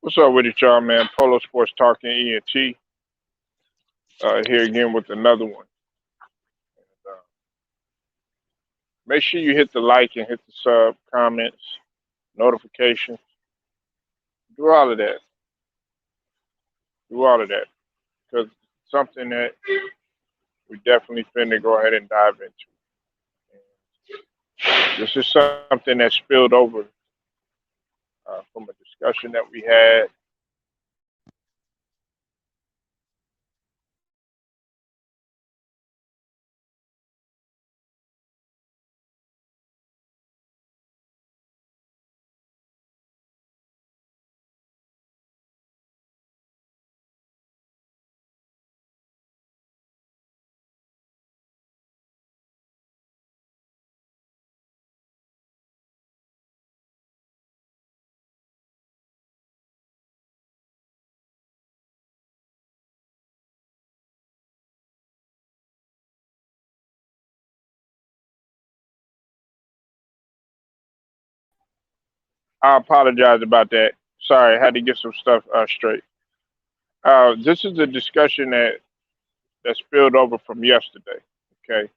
What's up with it, y'all, man? Polo Sports Talking ENT here again with another one. Uh, Make sure you hit the like and hit the sub, comments, notifications. Do all of that. Do all of that because it's something that we definitely finna go ahead and dive into. This is something that spilled over from a discussion that we had. I apologize about that. Sorry, I had to get some stuff straight. This is a discussion that spilled over from yesterday. Okay,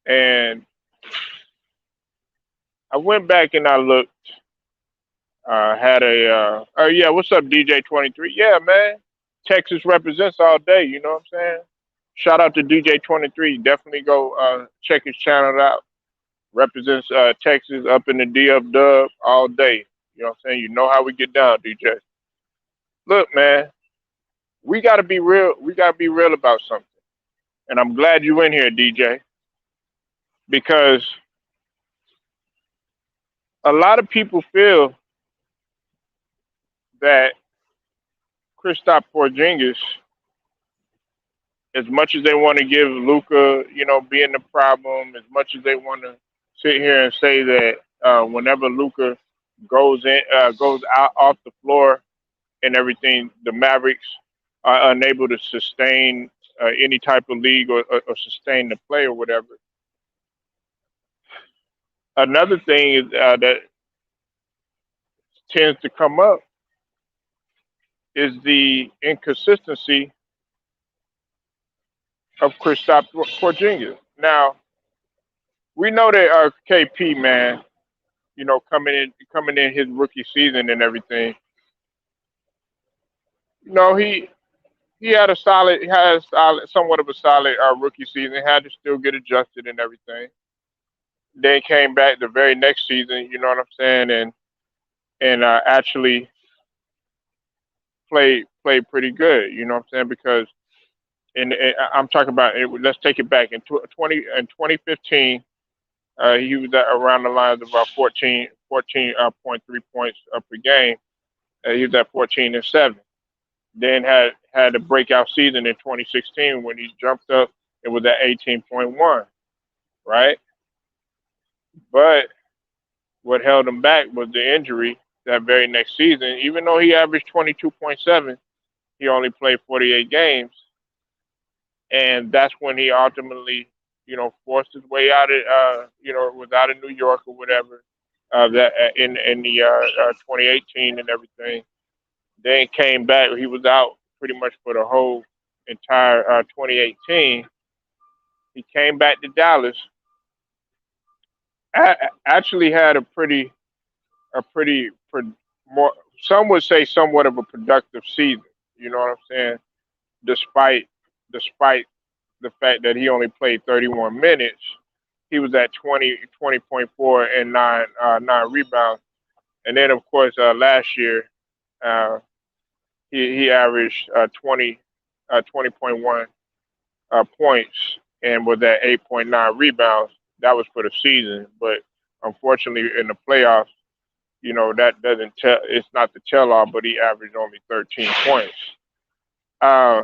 and I went back and I looked. Had a oh yeah, what's up, DJ 23? Yeah, man, Texas represents all day. You know what I'm saying? Shout out to DJ 23. Definitely go check his channel out. Represents Texas up in the DF Dub all day. You know what I'm saying? You know how we get down, DJ. Look, man, we gotta be real. We gotta be real about something. And I'm glad you in here, DJ, because a lot of people feel that Kristap Porzingis, as much as they want to give Luca, being the problem, as much as they want to sit here and say that whenever Luca goes out off the floor and everything, the Mavericks are unable to sustain any type of league or sustain the play or whatever. Another thing is that tends to come up is the inconsistency of Kristaps Porzingis. Now we know that KP, man, coming in his rookie season and everything, he had somewhat of a solid rookie season. Had to still get adjusted and everything. Then came back the very next season. You know what I'm saying, and actually played pretty good. You know what I'm saying, because I'm talking about it. Let's take it back in 2015. He was at around the lines of about 14.3 points per game. He was at 14 and 7. Then had a breakout season in 2016 when he jumped up. It was at 18.1, right? But what held him back was the injury that very next season. Even though he averaged 22.7, he only played 48 games, and that's when he ultimately, forced his way out of, was out of New York or whatever. That in the 2018 and everything. Then came back. He was out pretty much for the whole entire 2018. He came back to Dallas. Actually had a pretty more. Some would say somewhat of a productive season. You know what I'm saying? Despite the fact that he only played 31 minutes, he was at 20.4 and nine rebounds. And then of course last year uh, he averaged 20.1 points and was at 8.9 rebounds. That was for the season, but unfortunately in the playoffs, that doesn't tell. It's not the tell all, but he averaged only 13 points. Uh,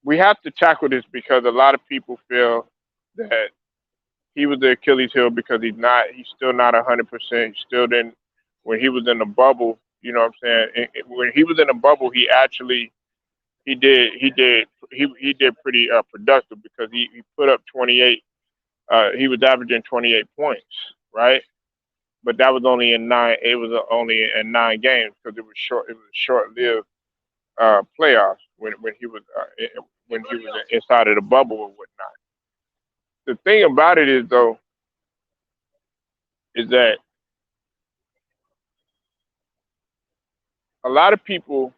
we have to tackle this because a lot of people feel that he was the Achilles heel because he's not. He's still not 100%. He still didn't. When he was in the bubble, you know what I'm saying. When he was in the bubble, he did pretty productive because he put up 28. He was averaging 28 points, right? but that was only in nine. It was only in 9 games because it was short. It was a short-lived playoffs when he was inside of the bubble or whatnot. The thing about it is though is that a lot of people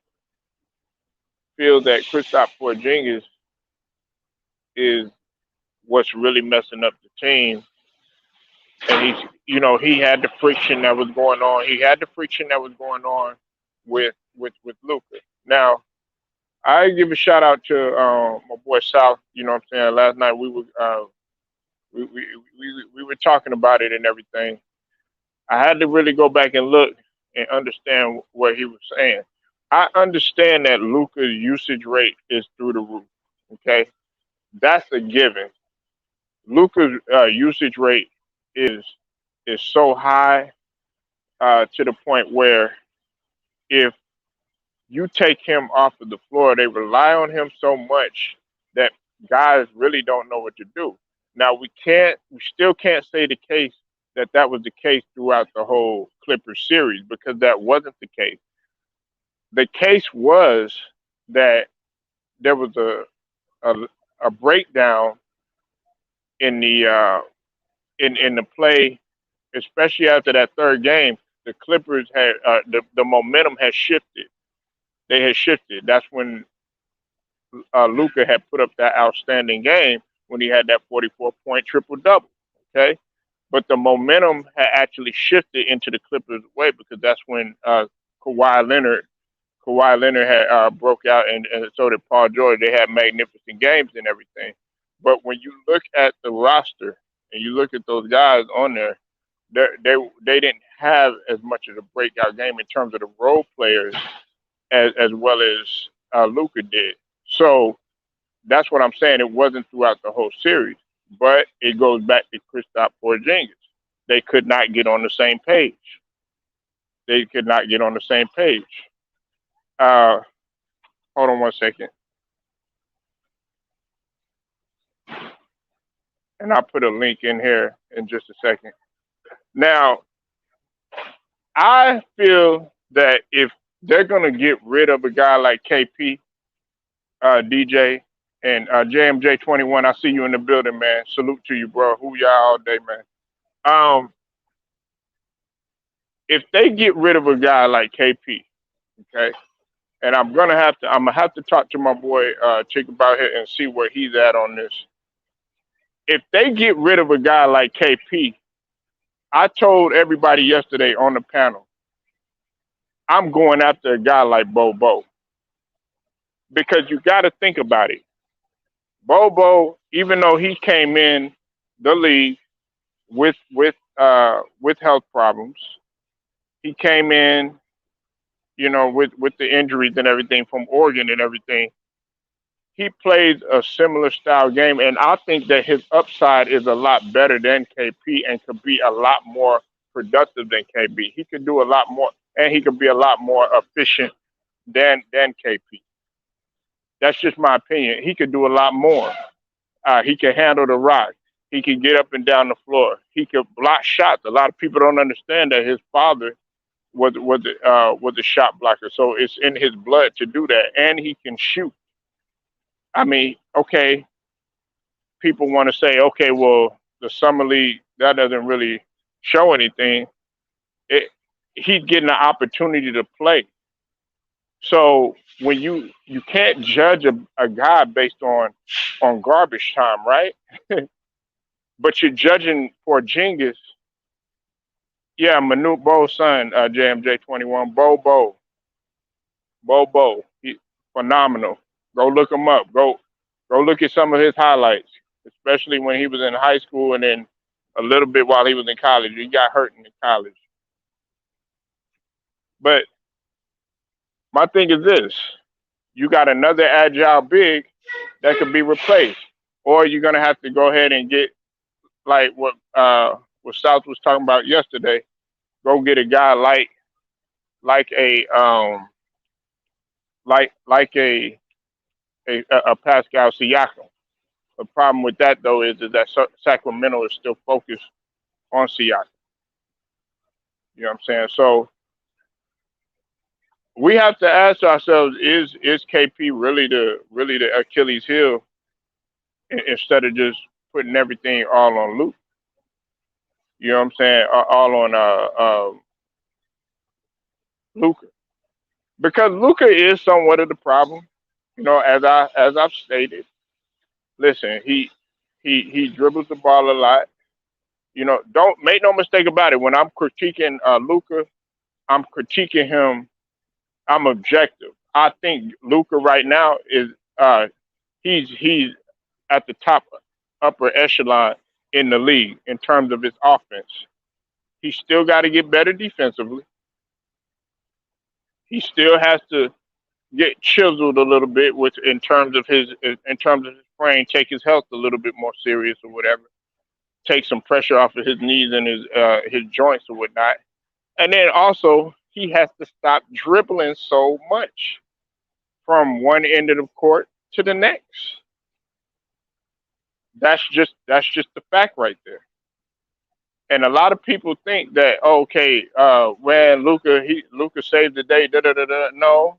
feel that Kristap Porzingis is what's really messing up the team, and he had the friction that was going on. He had the friction that was going on with Luca. Now I give a shout out to my boy South. You know what I'm saying? Last night we were talking about it and everything. I had to really go back and look and understand what he was saying. I understand that Luca's usage rate is through the roof. Okay, that's a given. Luca's usage rate is is so high to the point where if you take him off of the floor, they rely on him so much that guys really don't know what to do. Now we still can't say the case that that was the case throughout the whole Clippers series because that wasn't the case. The case was that there was a, a breakdown in the play, especially after that third game. The Clippers had the momentum had shifted. They had shifted. That's when Luca had put up that outstanding game when he had that 44-point triple double. Okay, but the momentum had actually shifted into the Clippers' way because that's when Kawhi Leonard Kawhi Leonard had broke out, and so did Paul George. They had magnificent games and everything. But when you look at the roster and you look at those guys on there, they they didn't have as much of a breakout game in terms of the role players as well as Luca did. So that's what I'm saying. It wasn't throughout the whole series, but it goes back to Kristaps Porzingis. They could not get on the same page. They could not get on the same page. Uh, Hold on one second, and I'll put a link in here in just a second. Now, I feel that if they're gonna get rid of a guy like KP, DJ, and JMJ21, I see you in the building, man. Salute to you, bro. Who y'all all day, man. Um, if they get rid of a guy like KP, okay, and I'm gonna have to talk to my boy Chick about it and see where he's at on this. If they get rid of a guy like KP, I told everybody yesterday on the panel, I'm going after a guy like Bobo because you got to think about it. Bobo, even though he came in the league with health problems, he came in, with the injuries and everything from Oregon and everything. He plays a similar style game, and I think that his upside is a lot better than KP and could be a lot more productive than KB. He could do a lot more, and he could be a lot more efficient than KP. That's just my opinion. He could do a lot more. He can handle the rock. He can get up and down the floor. He could block shots. A lot of people don't understand that his father was a shot blocker, so it's in his blood to do that, and he can shoot. I mean, okay, people want to say, okay, well, the summer league that doesn't really show anything. It, he's getting an opportunity to play. So when you can't judge a guy based on garbage time, right? But you're judging Porzingis. Yeah, Manute Bo's son, JMJ21, Bo, he phenomenal. Go look him up. Go look at some of his highlights, especially when he was in high school and then a little bit while he was in college. He got hurt in college. But my thing is this: you got another agile big that could be replaced, or you're gonna have to go ahead and get like what South was talking about yesterday. Go get a guy like a like a Pascal Siakam. The problem with that though is that Sacramento is still focused on Siakam. You know what I'm saying? So we have to ask ourselves: Is KP really the Achilles heel instead of just putting everything all on Luke? You know what I'm saying? All on Luca, because Luca is somewhat of the problem. You know, as I've stated. Listen, he dribbles the ball a lot. You know, don't make no mistake about it. When I'm critiquing Luca, I'm critiquing him. I'm objective. I think Luca right now is he's at the top upper echelon in the league in terms of his offense. He still got to get better defensively. He still has to get chiseled a little bit with in terms of his frame, take his health a little bit more serious or whatever. Take some pressure off of his knees and his joints or whatnot. And then also he has to stop dribbling so much from one end of the court to the next. That's just the fact right there. And a lot of people think that okay, when Luca saved the day, da da da da. No,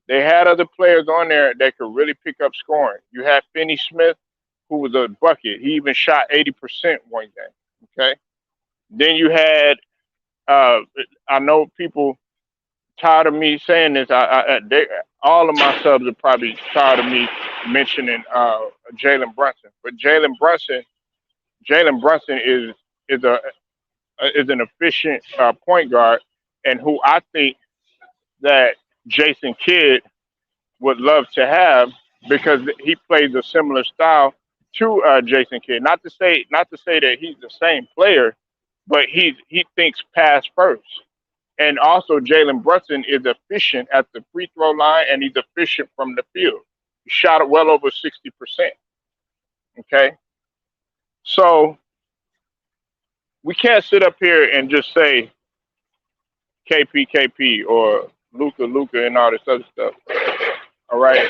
they had other players on there that could really pick up scoring. You had Finney Smith, who was a bucket. He even shot 80% one game. Okay. Then you had uh, I know people tired of me saying this. All of my subs are probably tired of me mentioning Jalen Brunson, but Jalen Brunson is a is an efficient point guard, and who I think that Jason Kidd would love to have because he plays a similar style to Jason Kidd. Not to say that he's the same player, but he thinks pass first. And also, Jalen Brunson is efficient at the free throw line, and he's efficient from the field. He shot it well over 60%. Okay, so we can't sit up here and just say KP or Luca and all this other stuff. All right,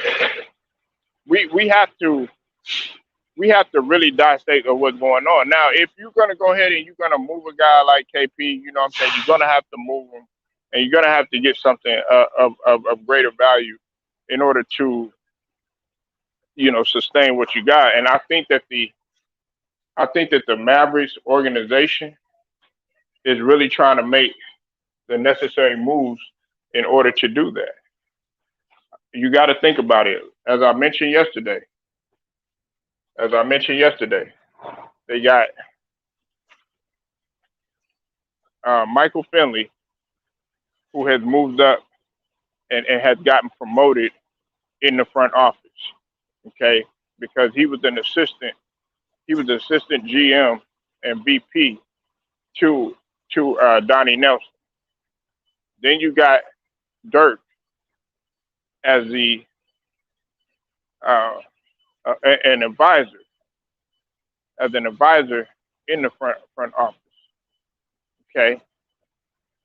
we have to really dissect of what's going on. Now, if you're gonna go ahead and you're gonna move a guy like KP, you know what I'm saying, you're gonna have to move him, and you're gonna have to get something of greater value in order to sustain what you got. And I think that the Mavericks organization is really trying to make the necessary moves in order to do that. You got to think about it. As I mentioned yesterday, they got Michael Finley, who has moved up and has gotten promoted in the front office. Okay, because he was assistant GM and VP to Donnie Nelson. Then you got Dirk as the uh, an advisor, as an advisor in the front office. Okay,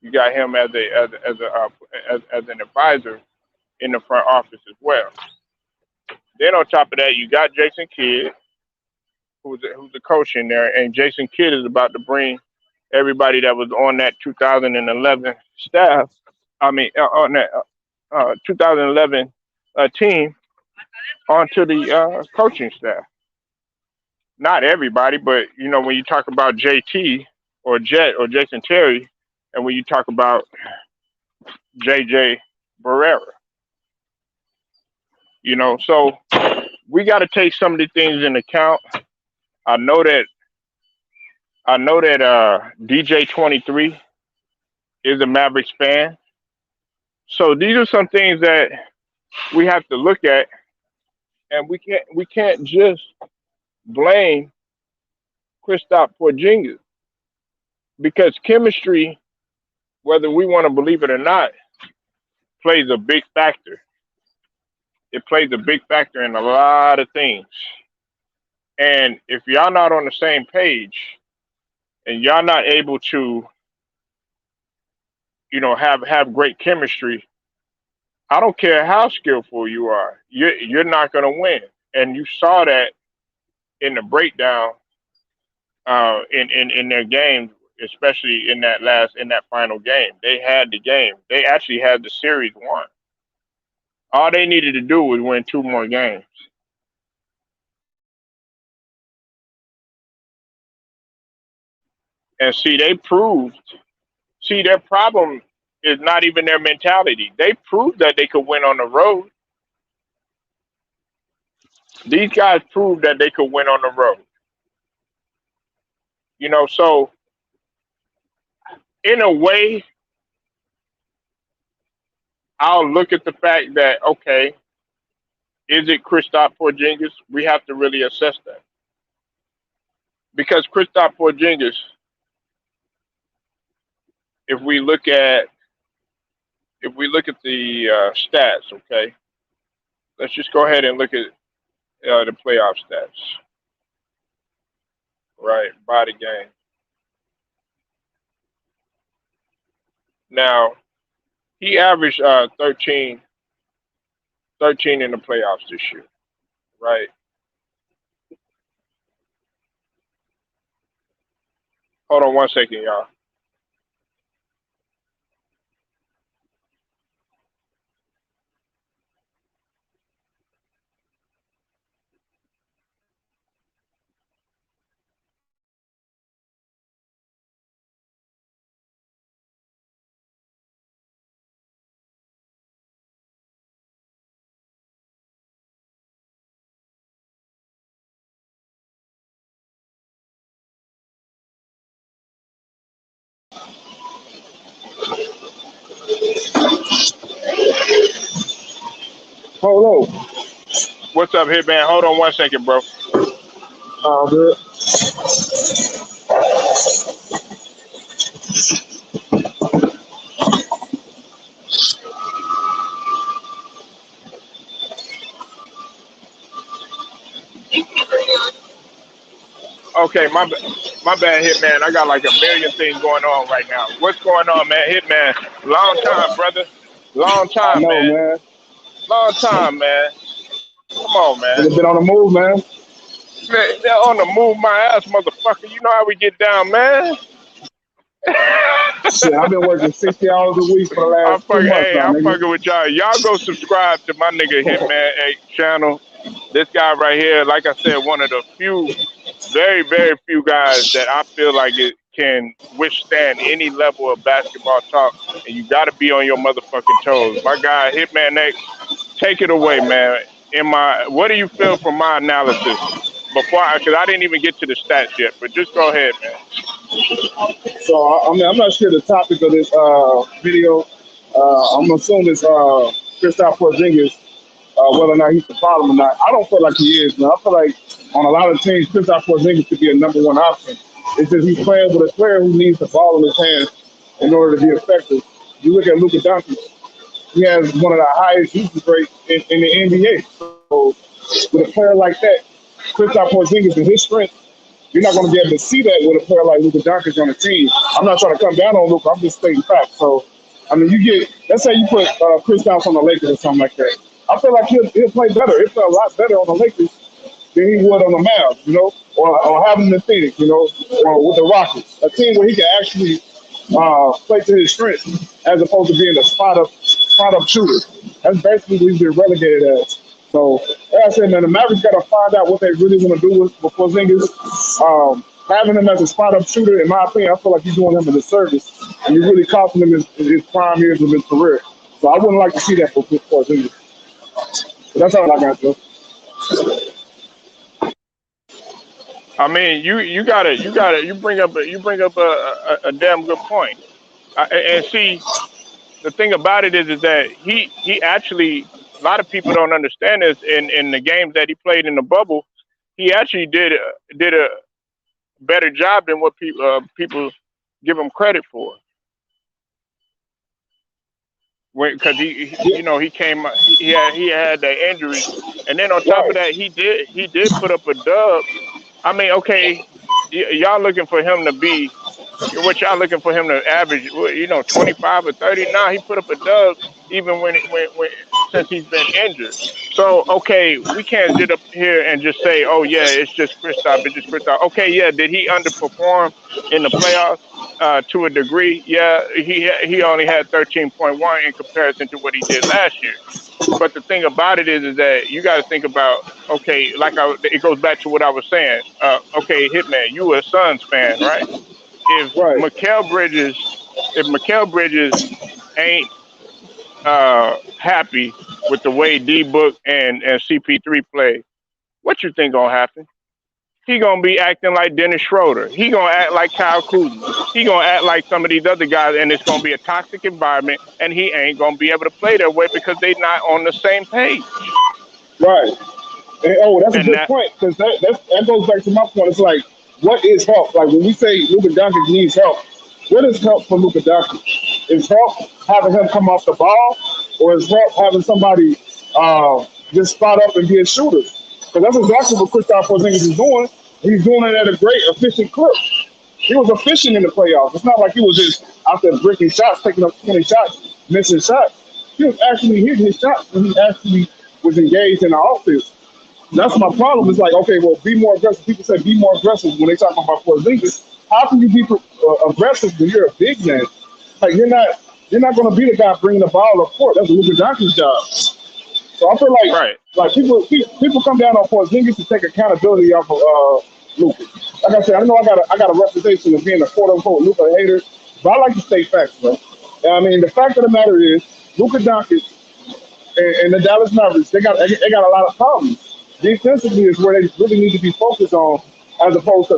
you got him as an advisor in the front office as well. Then on top of that, you got Jason Kidd, who's the coach in there, and Jason Kidd is about to bring everybody that was on that 2011 staff. I mean, on that 2011 team onto the coaching staff. Not everybody, but when you talk about JT or Jet or Jason Terry, and when you talk about JJ Barrera, so we got to take some of the things into account. I know that DJ 23 is a Mavericks fan, so these are some things that we have to look at, and we can't just blame Kristap Porzingis because chemistry, whether we want to believe it or not, plays a big factor. It plays a big factor in a lot of things. And if y'all not on the same page and y'all not able to, have great chemistry, I don't care how skillful you are, you're not going to win. And you saw that in the breakdown in their games. especially in that final game. They had the game. They actually had the series won. All they needed to do was win two more games. And see, they proved. See, their problem is not even their mentality. They proved that they could win on the road. These guys proved that they could win on the road. So in a way, I'll look at the fact that okay, is it Kristap Porzingis? We have to really assess that because Kristap Porzingis, if we look at the stats, okay, let's just go ahead and look at the playoff stats, right, by the game. Now he averaged 13 in the playoffs this year, right? Hold on one second, y'all. Hold on. What's up, Hitman? Hold on one second, bro. All good. Okay, my bad, Hitman. I got like a million things going on right now. What's going on, man? Hitman, long time, brother. Long I time, know, man. man. Long time, man. Come on, man. Nigga been on the move, man. Man, they're on the move, my ass, motherfucker. You know how we get down, man. Shit, I've been working 60 hours a week for the I'm last 2 months fucking, hey, now, I'm nigga. fucking with y'all. Y'all go subscribe to my nigga Hitman 8 channel. This guy right here, like I said, one of the few, very, very few guys that I feel like it can withstand any level of basketball talk. And you got to be on your motherfucking toes. My guy Hitman 8, take it away, man. What do you feel from my analysis? Because I didn't even get to the stats yet, but just go ahead, man. So, I mean, I'm not sure the topic of this video. I'm assuming it's Kristap Porzingis, whether or not he's the problem or not. I don't feel like he is, man. I feel like on a lot of teams, Kristap Porzingis could be a number one option. It's just he's playing with a player who needs the ball in his hands in order to be effective. You look at Luka Doncic, he has one of the highest usage rates in the NBA. So with a player like that, Kristap Porzingis and his strength, you're not going to be able to see that with a player like Luka Doncic on the team. I'm not trying to come down on Luka. I'm just stating facts. So, I mean, let's say you put Kristap on the Lakers or something like that. I feel like he'll play better. He'll play a lot better on the Lakers than he would on the Mavs, or having the Phoenix, or with the Rockets. A team where he can actually play to his strengths as opposed to being a spot up shooter. That's basically what he's been relegated as. So, like I said, man, the Mavericks got to find out what they really want to do with Porzingis. Having him as a spot up shooter, in my opinion, I feel like he's doing him a disservice, and you're really costing him his prime years of his career. So I wouldn't like to see that for Porzingis. But that's all I got, Joe. I mean, you bring up a damn good point. And see, the thing about it is that he actually, a lot of people don't understand this. In the games that he played in the bubble, he actually did a better job than what people give him credit for. Because he came, he had that injury, and then on top of Right. that, he did put up a dub. I mean, okay, y'all looking for him to be what y'all looking for him to average, 25 or 30. Now he put up a dub even when since he's been injured. So, okay, we can't sit up here and just say, oh, yeah, it's just Kristap, it's just Kristap. Okay, yeah, did he underperform in the playoffs to a degree? Yeah, he only had 13.1 in comparison to what he did last year. But the thing about it is that you got to think about, okay, it goes back to what I was saying. Okay, Hitman, you a Suns fan, right? If Right. Mikal Bridges, if Mikal Bridges ain't happy with the way D Book and CP3 play, what you think gonna happen? He gonna be acting like Dennis Schroeder. He gonna act like Kyle Kuzma. He gonna act like some of these other guys, and it's gonna be a toxic environment. And he ain't gonna be able to play that way because they not on the same page. Right. And, that's a And good that point because that goes back to my point. It's like, what is help? Like when we say Luka Doncic needs help, what is help for Luka Doncic? Is help having him come off the ball, or is help having somebody just spot up and be a shooter? Because that's exactly what Kristap Porzingis is doing. He's doing it at a great, efficient clip. He was efficient in the playoffs. It's not like he was just out there breaking shots, taking up 20 shots, missing shots. He was actually hitting his shots when he actually was engaged in the offense. That's my problem. It's like, okay, well, be more aggressive. People say be more aggressive when they talk about Porzingis. How can you be aggressive when you're a big man? Like you're not going to be the guy bringing the ball up court. That's Luka Doncic's job. So I feel right, like people come down on Porzingis to take accountability off of Luka. Like I said, I know I got a reputation of being a quote unquote Luka hater, but I like to state facts, bro. I mean, the fact of the matter is, Luka Doncic and the Dallas Mavericks, they got a lot of problems. Defensively is where they really need to be focused on, as opposed to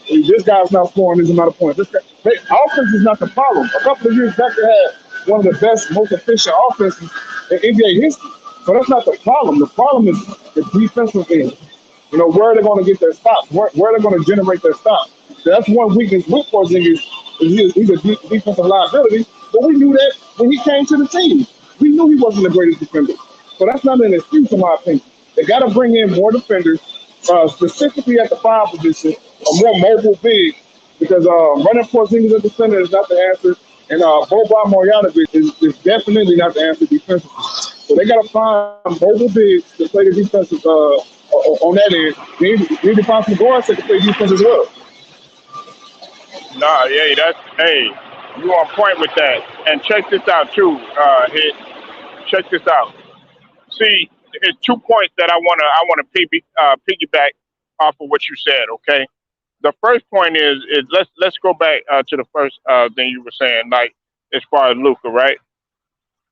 this guy's not scoring this amount of points. Offense is not the problem. A couple of years back, they had one of the best, most efficient offenses in NBA history. So that's not the problem. The problem is the defensive end. Where are they going to get their stops? Where are they going to generate their stops? So that's one weakness with Porzingis. He's a defensive liability, but we knew that when he came to the team. We knew he wasn't the greatest defender. So that's not an excuse, in my opinion. They got to bring in more defenders, specifically at the 5 position, a more mobile big, because running Porzingis as a defender is not the answer, and Boban Marjanovic is definitely not the answer defensively. So they got to find mobile bigs to play the defensive on that end. They need to find some guards that can play defense as well. nah, yeah, you on point with that. And check this out too, Hit. Check this out. See, it's 2 points that I wanna piggyback off of what you said. Okay, the first point is let's go back to the first thing you were saying, like as far as Luca, right?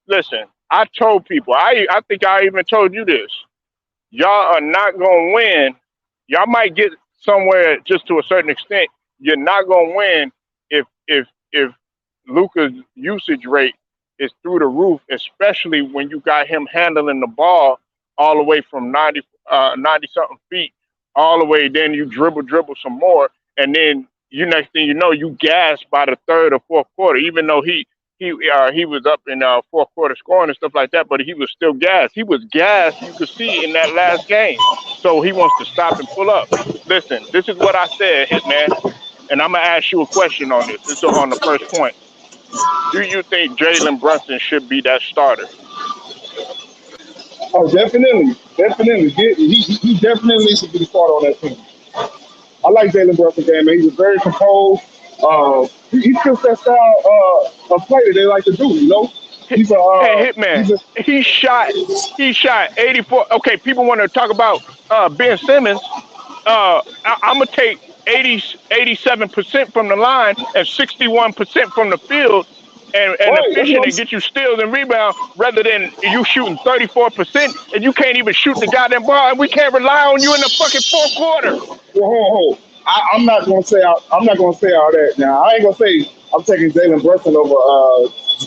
Listen, I told people, I think I even told you this. Y'all are not gonna win. Y'all might get somewhere just to a certain extent. You're not gonna win if Luca's usage rate is through the roof, especially when you got him handling the ball all the way from 90 something feet, all the way. Then you dribble some more, and then next thing you know, you gas by the third or fourth quarter. Even though he was up in fourth quarter scoring and stuff like that, but he was still gassed. He was gassed. You could see in that last game. So he wants to stop and pull up. Listen, this is what I said, Hitman, and I'm gonna ask you a question on this. This is on the first point. Do you think Jalen Brunson should be that starter? Oh, definitely. Definitely. He definitely needs to be the starter on that team. I like Jalen Brunson game, man. He was very composed. He fits that style of play that they like to do. He's Hey, Hitman, he shot 84. Okay, people want to talk about Ben Simmons. I'm gonna take 87% from the line and 61% from the field, and right. efficient and get you steals and rebound rather than you shooting 34% and you can't even shoot the goddamn ball, and we can't rely on you in the fucking fourth quarter. Whoa. I'm not gonna say all that now. I ain't gonna say I'm taking Jalen Brunson over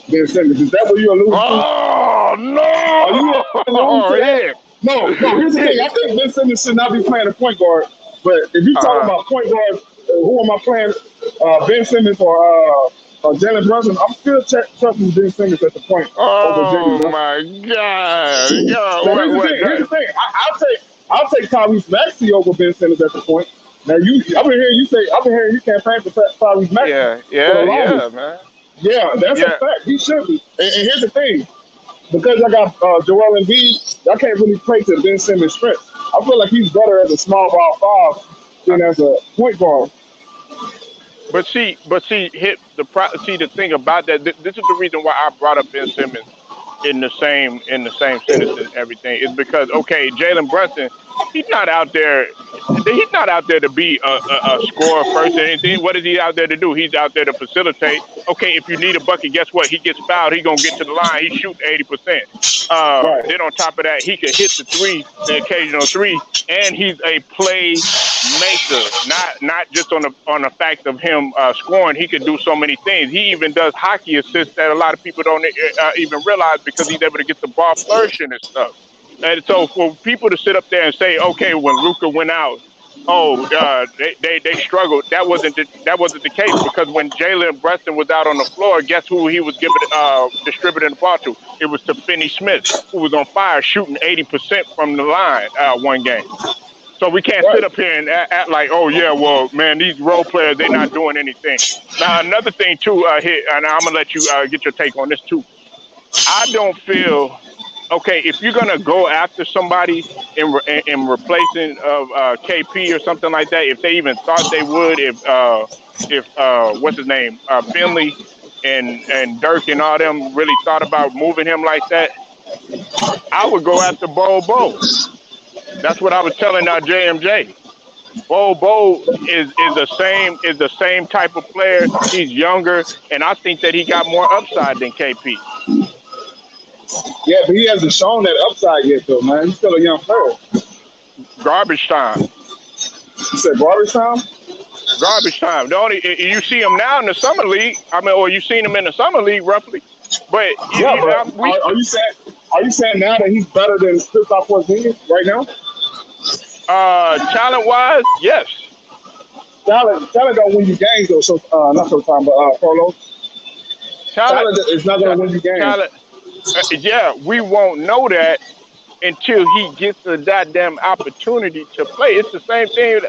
Ben Simmons. Is that what you're alluding to? Oh no! Are you alluding to that? Yeah. No. Here's the thing. I think Ben Simmons should not be playing a point guard. But if you talk about point guards, who am I playing? Ben Simmons or Jalen Brunson? I'm still trusting Ben Simmons at the point over Jalen Brunson. Oh my God! Now, here's the thing. I'll take Tyrese Maxey over Ben Simmons at the point. Now I've been hearing you campaign for Tyrese Maxey. Yeah, man. Yeah, that's a fact. He should be. And here's the thing. because I got Joel Embiid, I can't really play to Ben Simmons' strength. I feel like he's better as a small ball 5 than as a point guard. See the thing about that. This is the reason why I brought up Ben Simmons in the same sentence and everything is because okay, Jalen Brunson, he's not out there. He's not out there to be a scorer first or anything. What is he out there to do? He's out there to facilitate. Okay, if you need a bucket, guess what? He gets fouled. He's gonna get to the line. He shoots 80%. Right. Then on top of that, he can hit the three, the occasional three, and he's a play maker. Not just on the fact of him scoring. He can do so many things. He even does hockey assists that a lot of people don't even realize because he's able to get the ball flourishing and stuff. And so for people to sit up there and say, okay, when Luka went out, they struggled. That wasn't the case because when Jalen Brunson was out on the floor, guess who he was distributing the ball to? It was to Finney Smith, who was on fire, shooting 80% from the line one game. So we can't sit up here and act like, oh yeah, well, man, these role players, they're not doing anything. Now another thing too, and I'm gonna let you get your take on this too. I don't feel okay if you're gonna go after somebody in replacing of KP or something like that. If they even thought they would, if what's his name, Finley and Dirk and all them really thought about moving him like that, I would go after Bo. That's what I was telling JMJ. Bo is the same type of player. He's younger, and I think that he got more upside than KP. Yeah, but he hasn't shown that upside yet, though, man. He's still a young player. Garbage time. You said garbage time? Garbage time. You see him now in the summer league. I mean, or you seen him in the summer league roughly. But are you saying now that he's better than Kristap Porzingis right now? Talent wise, yes. Talent don't win you games though. So not so time, but Polo. Talent is not gonna win you games. Yeah, we won't know that until he gets the goddamn opportunity to play. It's the same thing.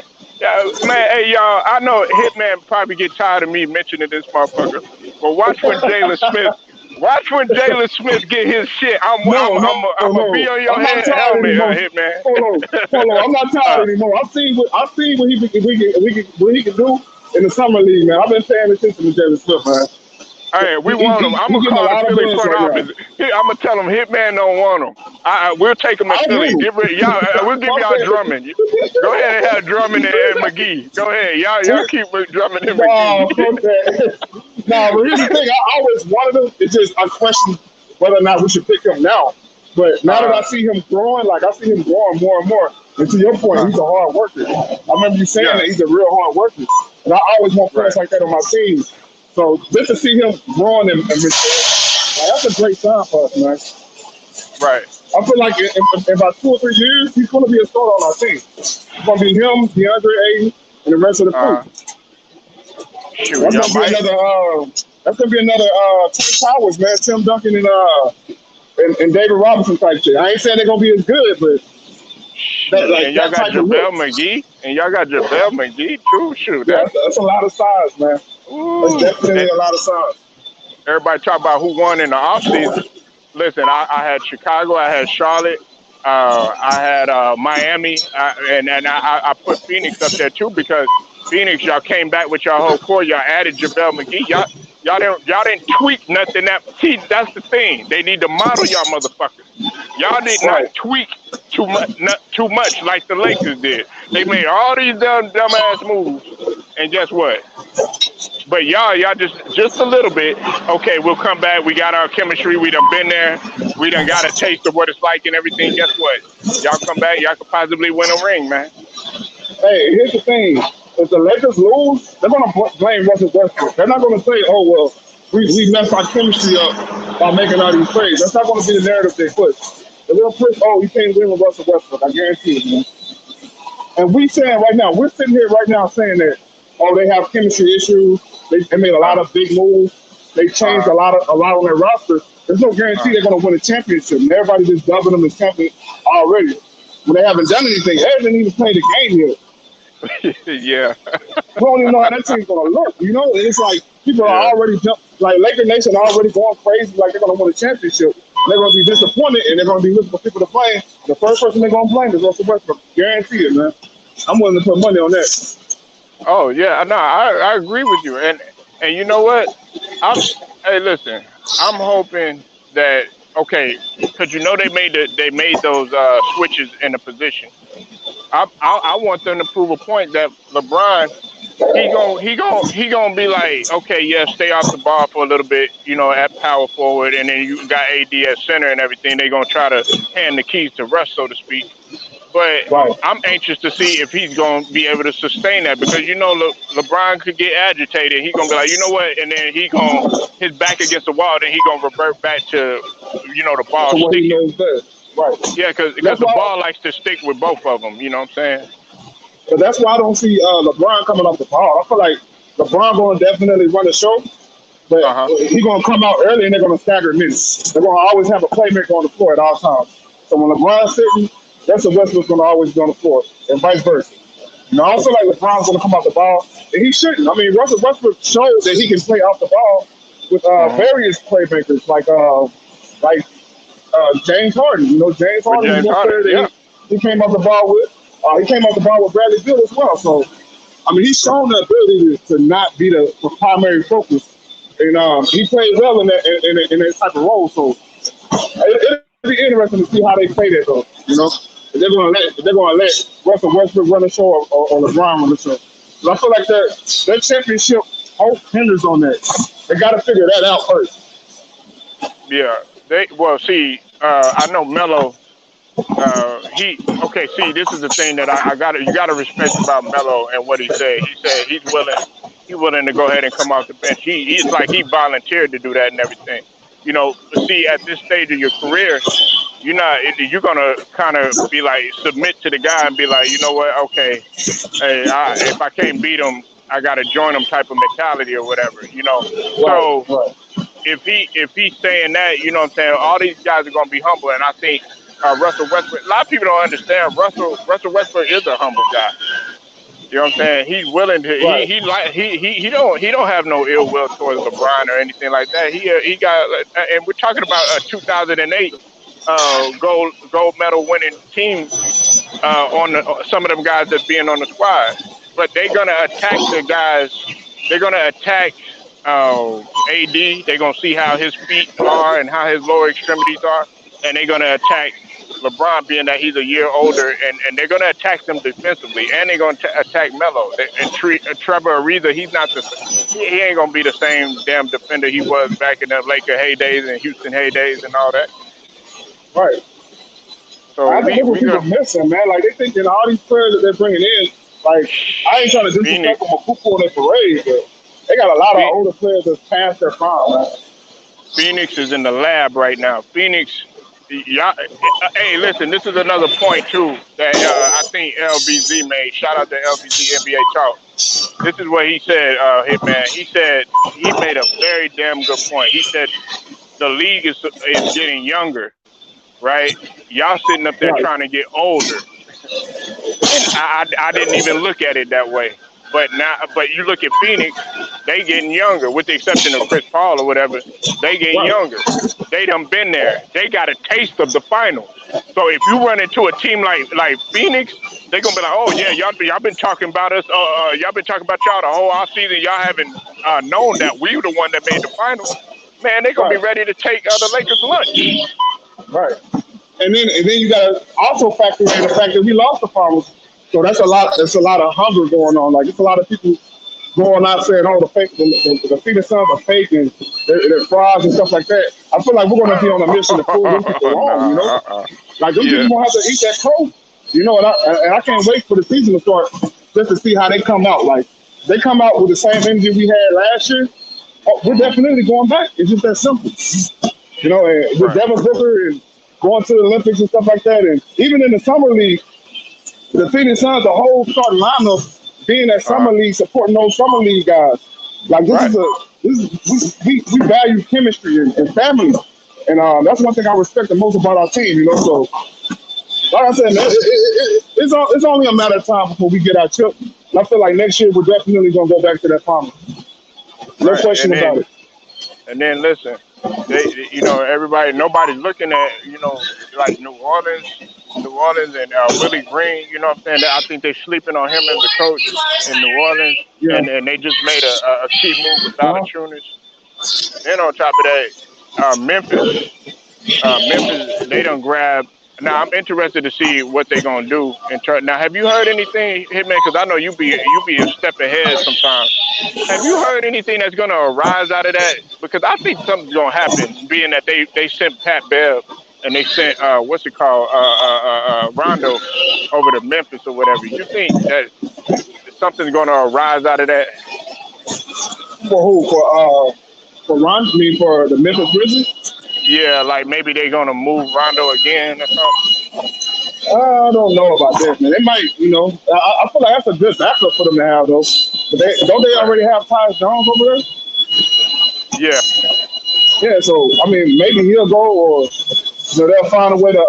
Man, hey y'all, I know Hitman probably get tired of me mentioning this motherfucker, but watch when Jalen Smith get his shit. I'm gonna be on your head helmet, Hitman. Hold on, I'm not tired anymore. I've seen what he can do in the summer league, man. I've been paying attention to Jalen Smith, man. Hey, we want him. I'm gonna call the Philly front office. I'm gonna tell him Hitman don't want him. We'll take him to Philly. We'll give y'all Drummond. Go ahead and have Drummond and McGee. Go ahead, y'all keep Drummond and McGee. No, but here's the thing. I always wanted him. It's just I question whether or not we should pick him now. But now that I see him growing, more and more. And to your point, he's a hard worker. I remember you saying that he's a real hard worker. And I always want players like that on my team. So just to see him growing and mature, that's a great sign for us, man. Right. I feel like in about 2 or 3 years, he's going to be a starter on our team. It's going to be him, DeAndre Ayton, and the rest of the crew. That's going to be another Tim Towers, man. Tim Duncan and David Robinson type shit. I ain't saying they're going to be as good, but and y'all got JaVale McGee too. Shoot, that's a lot of size, man. Ooh. That's definitely a lot of size. Everybody talk about who won in the offseason. Listen, I had Chicago, I had Charlotte, I had Miami, and I put Phoenix up there too because Phoenix, y'all came back with y'all whole core. Y'all added JaVale McGee. Y'all didn't tweak nothing. That's the thing. They need to model y'all motherfuckers. Y'all did not tweak too much like the Lakers did. They made all these dumbass moves, and guess what? But y'all just a little bit. Okay, we'll come back. We got our chemistry. We done been there. We done got a taste of what it's like and everything. Guess what? Y'all come back. Y'all could possibly win a ring, man. Hey, here's the thing. If the Lakers lose, they're going to blame Russell Westbrook. They're not going to say, oh, well, we messed our chemistry up by making all these plays. That's not going to be the narrative they push. They're going to push, oh, you can't win with Russell Westbrook. I guarantee it, man. And we're sitting here right now saying that, oh, they have chemistry issues. They made a lot of big moves. They changed a lot on their roster. There's no guarantee they're going to win a championship. And everybody just dubbing them as champion already. When they haven't done anything, they haven't even played a game yet. Yeah. We don't even know how that team's gonna look, you know? It's like people are already Laker Nation already going crazy like they're gonna win a championship. they're gonna be disappointed, and they're gonna be looking for people to blame. The first person they're gonna blame is Russell Westbrook. Guarantee it, man. I'm willing to put money on that. Oh yeah, no, I agree with you, and you know what? I'm Hey, listen, I'm hoping that okay, because you know they made those switches in the position. I want them to prove a point that LeBron he gonna be like, okay, yeah, stay off the ball for a little bit, at power forward, and then you got AD at center and everything. They gonna try to hand the keys to Russ, so to speak. But Right. I'm anxious to see if he's going to be able to sustain that because LeBron could get agitated. He's going to be like, you know what, and then his back against the wall. Then he's going to revert back to the ball So what he sticking. knows best. Right. Yeah, because That's the why. ball likes to stick with both of them. You know what I'm saying? But that's why I don't see LeBron coming off the ball. I feel like LeBron going to definitely run the show, but Uh huh. he's going to come out early and they're going to stagger minutes. They're going to always have a playmaker on the floor at all times. So when LeBron's sitting, Russell Westbrook's going to always be on the floor, and vice versa. I also like LeBron's going to come off the ball, and he shouldn't. I mean, Russell Westbrook showed that he can play off the ball with Uh huh. various playmakers like James Harden. James With Harden is James one Harden, player that yeah. he came off the ball with. He came off the ball with Bradley Beal as well. So, I mean, he's shown the ability to not be the primary focus, and he played well in that type of role. So, it'll be interesting to see how they play that though. If they're gonna let Russell Westbrook run the show or LeBron run the show. So I feel like their championship hope hinders on that. They got to figure that out first. Yeah. See. I know Melo. See, this is the thing that you gotta respect about Melo and what he said. He said he's willing to go ahead and come off the bench. He's like he volunteered to do that and everything. See, at this stage of your career, you're gonna kind of be like submit to the guy and be like, you know what, okay, hey, if I can't beat him, I gotta join him type of mentality or whatever. Right, So right, if he's saying that, you know what I'm saying, all these guys are gonna be humble, and I think Russell Westbrook. A lot of people don't understand Russell Westbrook is a humble guy. You know what I'm saying? He's willing to. right. He don't have no ill will towards LeBron or anything like that. He got, and we're talking about a 2008 gold medal winning team on some of them guys that being on the squad, but they're gonna attack the guys. They're gonna attack AD. They're gonna see how his feet are and how his lower extremities are, and they're gonna attack LeBron, being that he's a year older, and they're going to attack them defensively, and they're going to attack Melo. And Trevor Ariza, he ain't going to be the same damn defender he was back in the Laker heydays and Houston heydays and all that. Right. So I think that's what people missing, man. Like, they thinking all these players that they're bringing in, like, I ain't trying to disrespect them or poo-poo on their parade, but they got a lot of older players that's past their prime, man. Phoenix is in the lab right now. Phoenix. Yeah, hey, listen, this is another point, too, that I think LBZ made. Shout out to LBZ NBA Talk. This is what he said, Hitman. He said he made a very damn good point. He said the league is getting younger, right? Y'all sitting up there trying to get older. And I didn't even look at it that way. But you look at Phoenix, they getting younger, with the exception of Chris Paul or whatever. They getting younger. They done been there. They got a taste of the finals. So if you run into a team like Phoenix, they gonna be like, oh yeah, y'all been talking about us. Y'all been talking about y'all the whole off season. Y'all haven't known that we were the one that made the finals. Man, they gonna be ready to take the Lakers lunch. Right. And then you gotta also factor in the fact that we lost the finals. So that's a lot. There's a lot of hunger going on. Like, it's a lot of people going out saying, "Oh, the Phoenix Suns are fake and they're frauds and stuff like that." I feel like we're going to be on a mission to prove them people wrong. Like, them people gonna have to eat that crow. And I can't wait for the season to start just to see how they come out. Like, they come out with the same energy we had last year. We're definitely going back. It's just that simple. And with Devin Booker and going to the Olympics and stuff like that, and even in the summer league. The Phoenix Suns, the whole starting lineup being that summer league, supporting those summer league guys. Like, we value chemistry and family, and that's one thing I respect the most about our team. So, like I said, man, it's only a matter of time before we get our chip. And I feel like next year we're definitely gonna go back to that final. No question about it. And then listen, Everybody, nobody's looking at, like New Orleans and Willie Green. You know what I'm saying? I think they're sleeping on him as a coach in New Orleans, Yeah. and they just made a key move with Huh? Valanciunas. Then on top of that, Memphis, they don't grab. Now I'm interested to see what they're gonna do. Now, have you heard anything, Hitman? Because I know you be a step ahead sometimes. Have you heard anything that's gonna arise out of that? Because I think something's gonna happen, being that they sent Pat Bev and they sent what's it called Rondo over to Memphis or whatever. You think that something's gonna arise out of that? For who? For Ron? I mean, for the Memphis Grizzlies? Yeah, like maybe they're gonna move Rondo again or something. I don't know about that, man. They might, I feel like that's a good backup for them to have, though. But don't they Right. already have Tyus Jones over there? Yeah. Yeah, so I mean, maybe he'll go, or they'll find a way to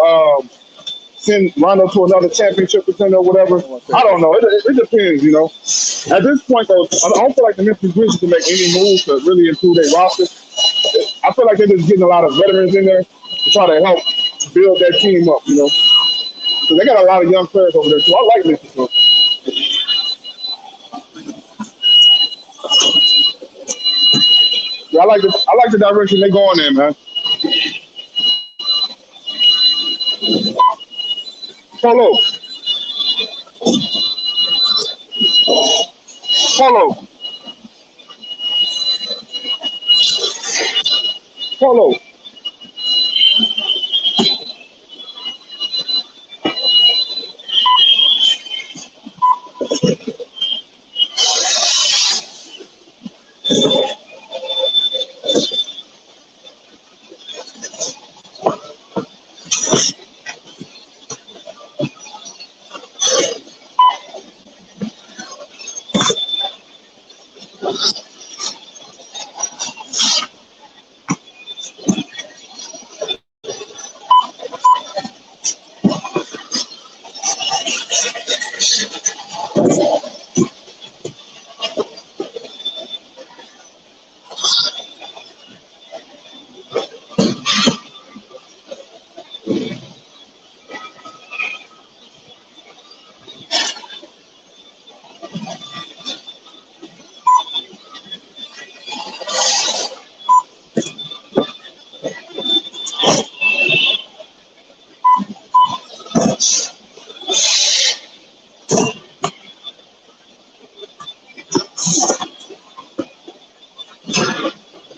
send Rondo to another championship contender or whatever. Hold on one I second. don't know. It depends. At this point, though, I don't feel like the Memphis Grizzlies can make any moves to really improve their roster. I feel like they're just getting a lot of veterans in there to try to help build that team up. So they got a lot of young players over there, so I like Memphis. So, yeah, I like the direction they're going in, man. Polo, Polo, Polo.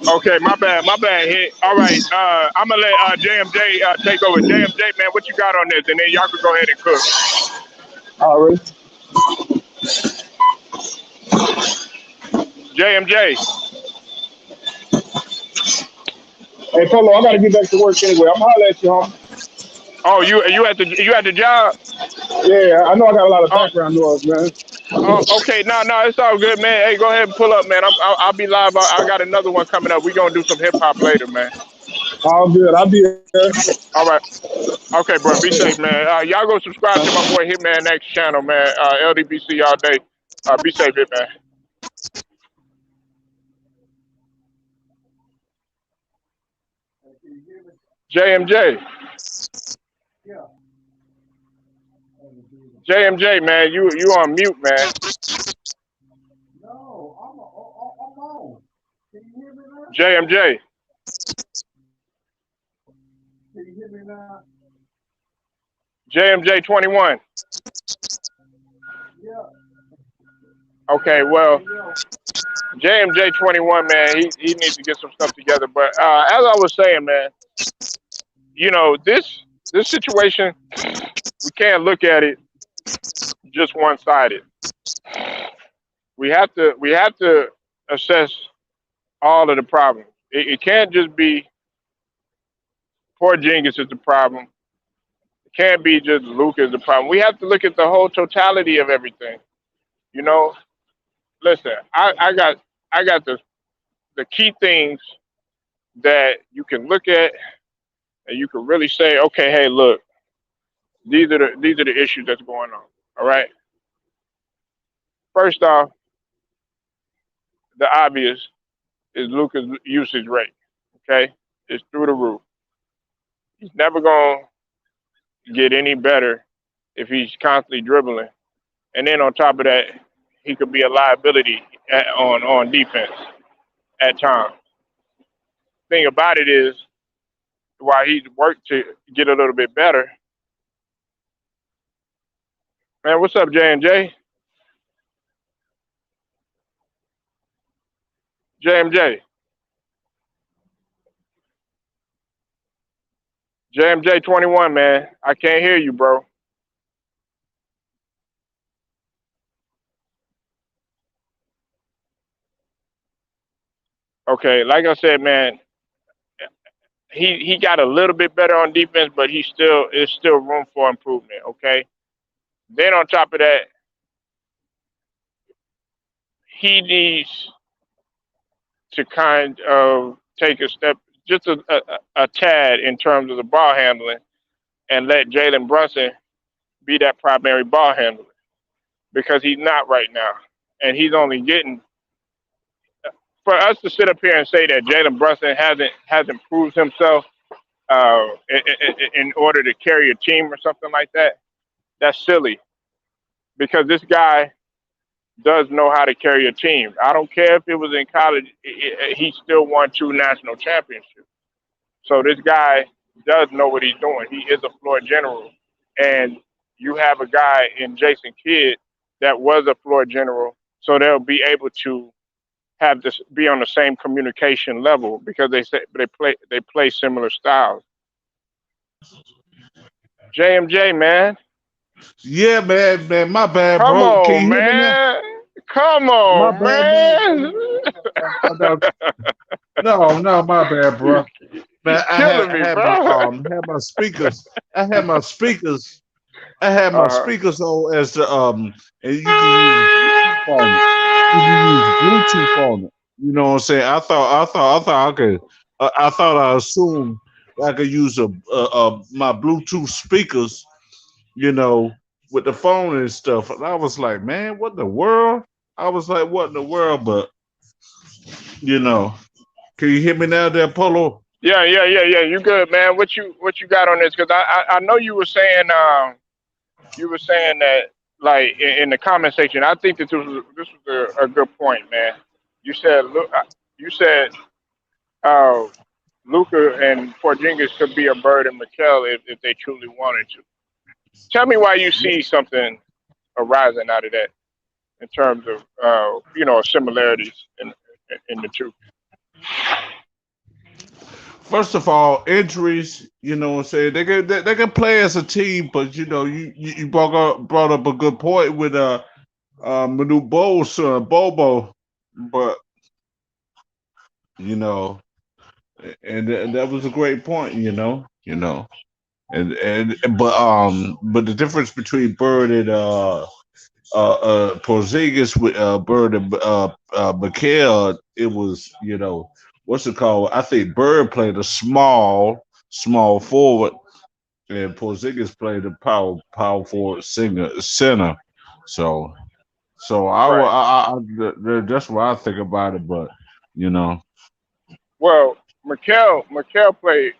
Okay, my bad hit. All right, I'm gonna let JMJ take over. JMJ, man, what you got on this? And then y'all can go ahead and cook. All right. JMJ. Hey, Polo, I got to get back to work anyway. I'm holler at you, homie. Oh, you at the job? Yeah, I know I got a lot of Oh, background noise, man. okay. No, it's all good, man. Hey, go ahead and pull up, man. I'll be live. I got another one coming up. We gonna do some hip hop later, man. All good. I'll be there. All right. Okay, bro. Be safe, man. Y'all go subscribe to my boy Hitman X channel, man. LDBC all day. Be safe, Hitman. JMJ. JMJ, man. You on mute, man. I'm on. Can you hear me now? JMJ. Can you hear me now? JMJ 21. Yeah. Okay, Hey, well, yo. JMJ 21, man, he needs to get some stuff together. But as I was saying, man, this situation, we can't look at it just one sided. We have to assess all of the problems. It can't just be Porzingis is the problem. It can't be just Luka is the problem. We have to look at the whole totality of everything. You know, listen, I got the key things that you can look at and you can really say, okay, hey, look, these are the issues that's going on. All right. First off, the obvious is Luca's usage rate. Okay. is through the roof. He's never gonna get any better if he's constantly dribbling. And then on top of that, he could be a liability on defense at times. Thing about it is, while he's worked to get a little bit better, man. What's up, J and J? JMJ, JMJ 21, man. I can't hear you, bro. Okay, like I said, man, he got a little bit better on defense, but he still is still room for improvement. Okay. Then on top of that, he needs to kind of take a step, just a tad in terms of the ball handling, and let Jalen Brunson be that primary ball handler because he's not right now, and he's only getting. For us to sit up here and say that Jalen Brunson hasn't proved himself in order to carry a team or something like that, that's silly because this guy does know how to carry a team. I don't care if it was in college; he still won two national championships. So this guy does know what he's doing. He is a floor general, and you have a guy in Jason Kidd that was a floor general, so they'll be able to have this be on the same communication level because they play similar styles. JMJ, man, Yeah, man, my bad, come bro. Can on, you hear me now? man, come My on, bad, man. man. No, my bad, you bro. you Man, killing me, bro. had my speakers, I had my speakers, I had my Uh, speakers on as the and you can use Bluetooth on it. You can use Bluetooth on it. You know what I'm saying? I thought I could. I thought I assumed I could use my Bluetooth speakers, you know, with the phone and stuff. And I was like, man, what in the world? I was like, what in the world? But you know, can you hear me now, there, Polo? yeah. You good, man? What you got on this? Because I know you were saying that like in the comment section. I think that this was a good point, man. You said you said uh, Luca and Porzingis could be a Bird and Mikel if they truly wanted to. Tell me why you see something arising out of that in terms of similarities in the two. First of all, injuries, you know what I'm saying? They can play as a team, but you know, you brought up a good point with Manu Bowles, Bobo, but you know, and that was a great point, and but the difference between Bird and Porzingis with Bird and Mikael, it was, what's it called? I think Bird played a small forward, and Porzingis played a power forward center. So so Right. that's what I think about it. But you know, Well, Mikel played.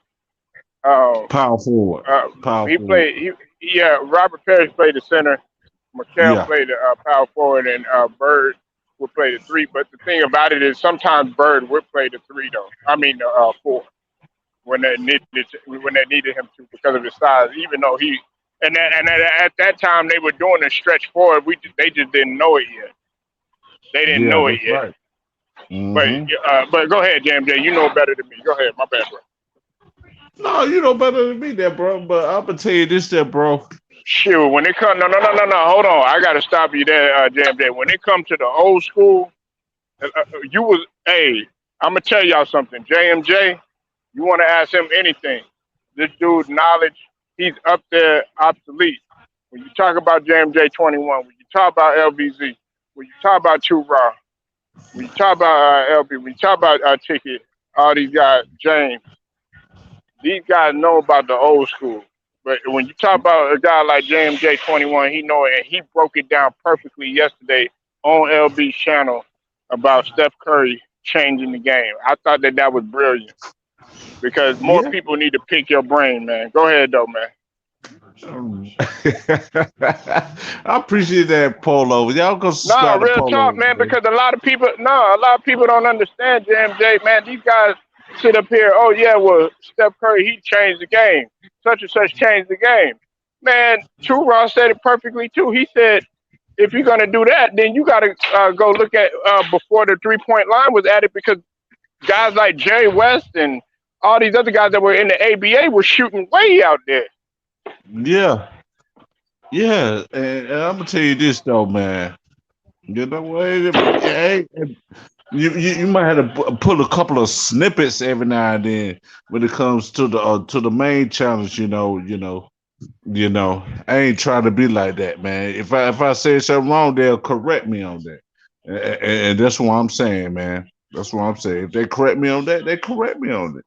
Um, power forward, power he forward. played. Yeah. Robert Parrish played the center. Mikel Yeah, played the power forward, and Bird would play the three. But the thing about it is, sometimes Bird would play the three, though. I mean, the four when they needed him to because of his size. Even though at that time they were doing a stretch forward, they just didn't know it yet. They didn't yeah, know it that's yet. right. But Hmm. but go ahead, JMJ. You know better than me. Go ahead. My bad, bro. No, you know better than me, there, bro. But I'm gonna tell you this, there, bro. Shoot, when it comes, no. Hold on, I gotta stop you there, JMJ. When it comes to the old school, you was, hey, I'm gonna tell y'all something, JMJ. You want to ask him anything? This dude's knowledge, he's up there, obsolete. When you talk about JMJ 21, when you talk about LVZ, when you talk about Two Raw, when you talk about LB, when you talk about Ticket, all these guys, James, these guys know about the old school. But when you talk about a guy like JMJ 21, he know it, and he broke it down perfectly yesterday on LB's channel about Steph Curry changing the game. I thought that was brilliant. because more Yeah. people need to pick your brain, man. Go ahead, though, man. I appreciate that, Polo. Y'all go No, subscribe to real talk, Polo, man, man. because a lot of people don't understand JMJ, man. These guys sit up here, oh yeah, well, Steph Curry, he changed the game. Such and such changed the game. Man, True Ross said it perfectly too. He said, if you're gonna do that, then you gotta go look at before the 3 point line was added, because guys like Jerry West and all these other guys that were in the ABA were shooting way out there. Yeah, yeah. And I'm gonna tell you this though, man. You know what? Hey, you might have to pull a couple of snippets every now and then when it comes to the main challenge. I ain't trying to be like that, man. If I say something wrong, they'll correct me on that, and that's what I'm saying, man. That's what I'm saying. If they correct me on that, they correct me on it.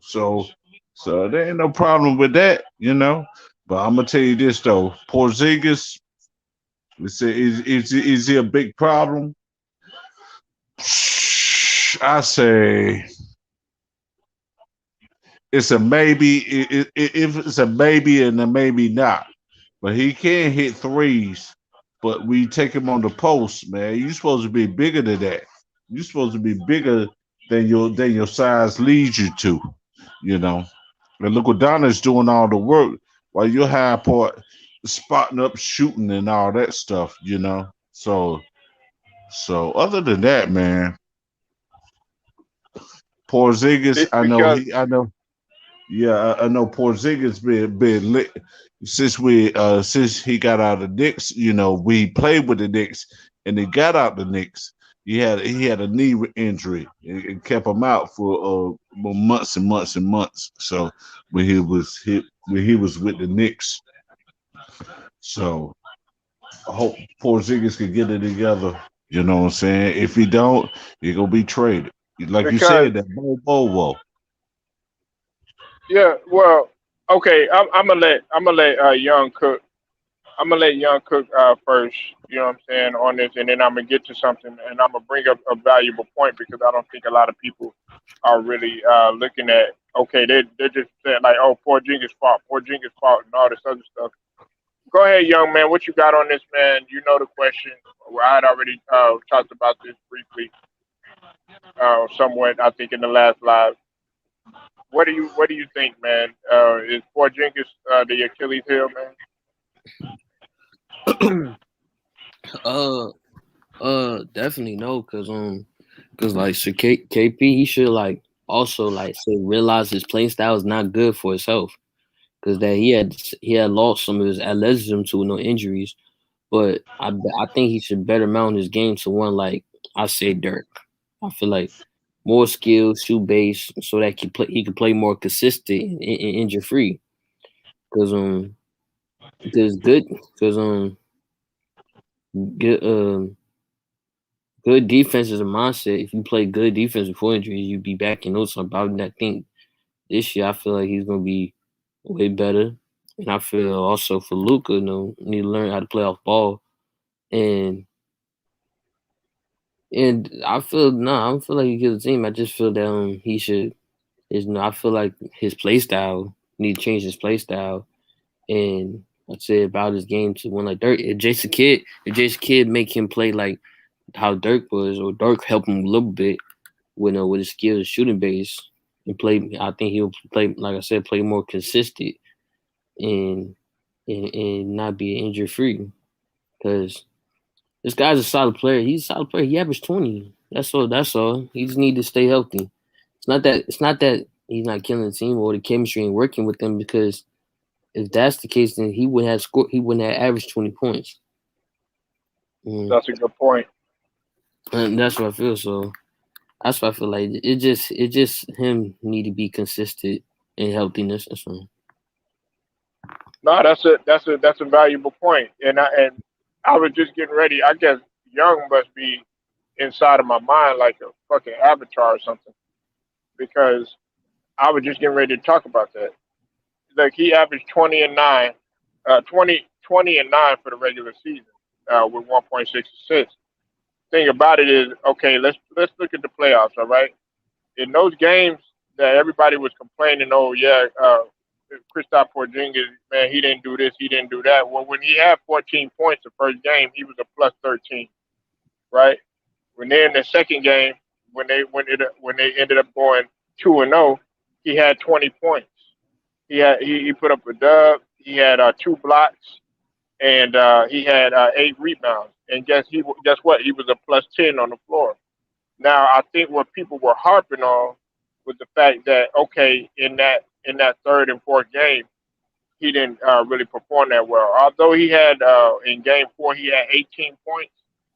So, so there ain't no problem with that. But I'm gonna tell you this though, Porzingis, is he a big problem? I say it's a maybe. If it's a maybe and a maybe not, but he can hit threes. But we take him on the post, man. You supposed to be bigger than that. You supposed to be bigger than your size leads you to. You know. And look what Donna's doing all the work while you're high part spotting up, shooting, and all that stuff. So other than that, man, Porzingis, It's because I know, yeah, I know Porzingis been lit since he got out of the Knicks. We played with the Knicks, and he got out the Knicks. He had a knee injury. It kept him out for months and months and months. So when he was with the Knicks, so I hope Porzingis can get it together. You know what I'm saying? If he don't, he gonna be traded. Like you because said, that Bobo. yeah, well, okay, I'm gonna let Young cook. I'm gonna let Young cook first. You know what I'm saying on this, and then I'm gonna get to something, and I'm gonna bring up a valuable point, because I don't think a lot of people are really looking at. Okay, they're just saying like, oh, poor Jenkins fault, and all this other stuff. Go ahead, young man. What you got on this, man? You know the question. Well, I had already talked about this briefly, somewhat. I think in the last live. What do you think, man? Is Porzingis the Achilles heel, man? uh, definitely no, cause like so KP, he should like also like say realize his playing style is not good for his health, cause that he had lost some of his athleticism to no injuries, but I think he should better mount his game to one like I say Dirk. I feel like more skill, shoot base, so that he can play more consistent and injury free, cause because good because good good defense is a mindset. If you play good defense before injuries, you'd be back in those time. But I think this year I feel like he's gonna be way better. And I feel also for Luca, need to learn how to play off ball. And I feel no, I don't feel like he gives a team. I just feel that he should I feel like his play style need to change his play style. And I'd say about his game to one like Dirk. If Jason Kidd make him play like how Dirk was, or Dirk help him a little bit with his skills shooting base and play. I think he'll play, like I said, play more consistent and and not be injury free. Because this guy's a solid player. He's a solid player. He averaged 20. That's all. That's all. He just need to stay healthy. It's not that he's not killing the team or the chemistry ain't working with them. Because if that's the case, then he would have scored. He wouldn't have averaged 20 points. Mm. That's a good point. And that's what I feel. So that's why I feel like it just him need to be consistent in healthiness. That's all. No, that's a valuable point. And I was just getting ready. I guess Young must be inside of my mind like a fucking avatar or something, because I was just getting ready to talk about that. Like he averaged 20 and 9, 20 and 9 for the regular season, with 1.6 assists. Thing about it is, okay, let's look at the playoffs. All right, in those games that everybody was complaining, oh yeah, Kristap Porzingis, man, he didn't do this, he didn't do that. Well, when he had 14 points the first game, he was a plus 13, right? When they're in the second game, when they ended up going 2-0, he had 20 points. He put up a dub. He had two blocks and he had 8 rebounds. And guess what? He was a plus 10 on the floor. Now I think what people were harping on was the fact that okay, in that third and fourth game, he didn't really perform that well. Although he had in game four he had 18 points,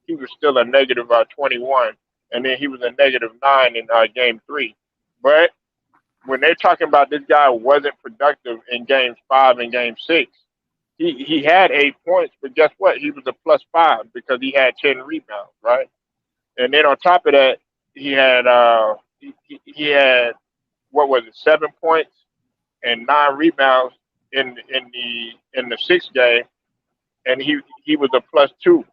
he was still a negative 21, and then he was a negative 9 in game three. But when they're talking about this guy wasn't productive in games five and game six, he had 8 points, but guess what? He was a plus five because he had 10 rebounds, right? And then on top of that, he had what was it, 7 points and 9 rebounds in the sixth game, and he was a plus two.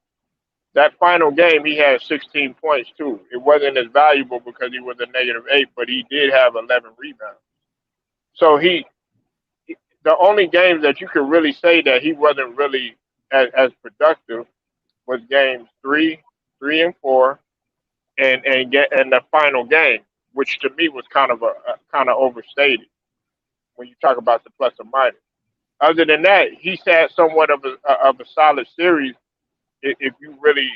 That final game, he had 16 points too. It wasn't as valuable because he was a negative 8, but he did have 11 rebounds. So the only games that you could really say that he wasn't really as productive was games three and four, and the final game, which to me was kind of kind of overstated when you talk about the plus or minus. Other than that, he's had somewhat of a solid series. If you really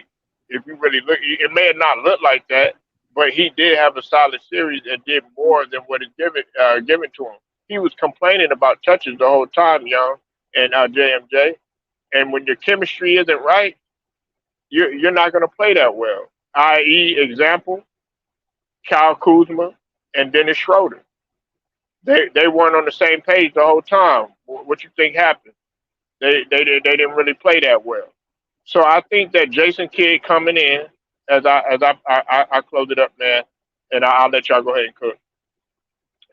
look, it may not look like that, but he did have a solid series and did more than what is given to him. He was complaining about touches the whole time, young, and JMJ. And when your chemistry isn't right, you're not going to play that well. I.e., example, Kyle Kuzma and Dennis Schroeder. They weren't on the same page the whole time. What you think happened? They didn't really play that well. So I think that Jason Kidd coming in as I close it up, man, and I'll let y'all go ahead and cook.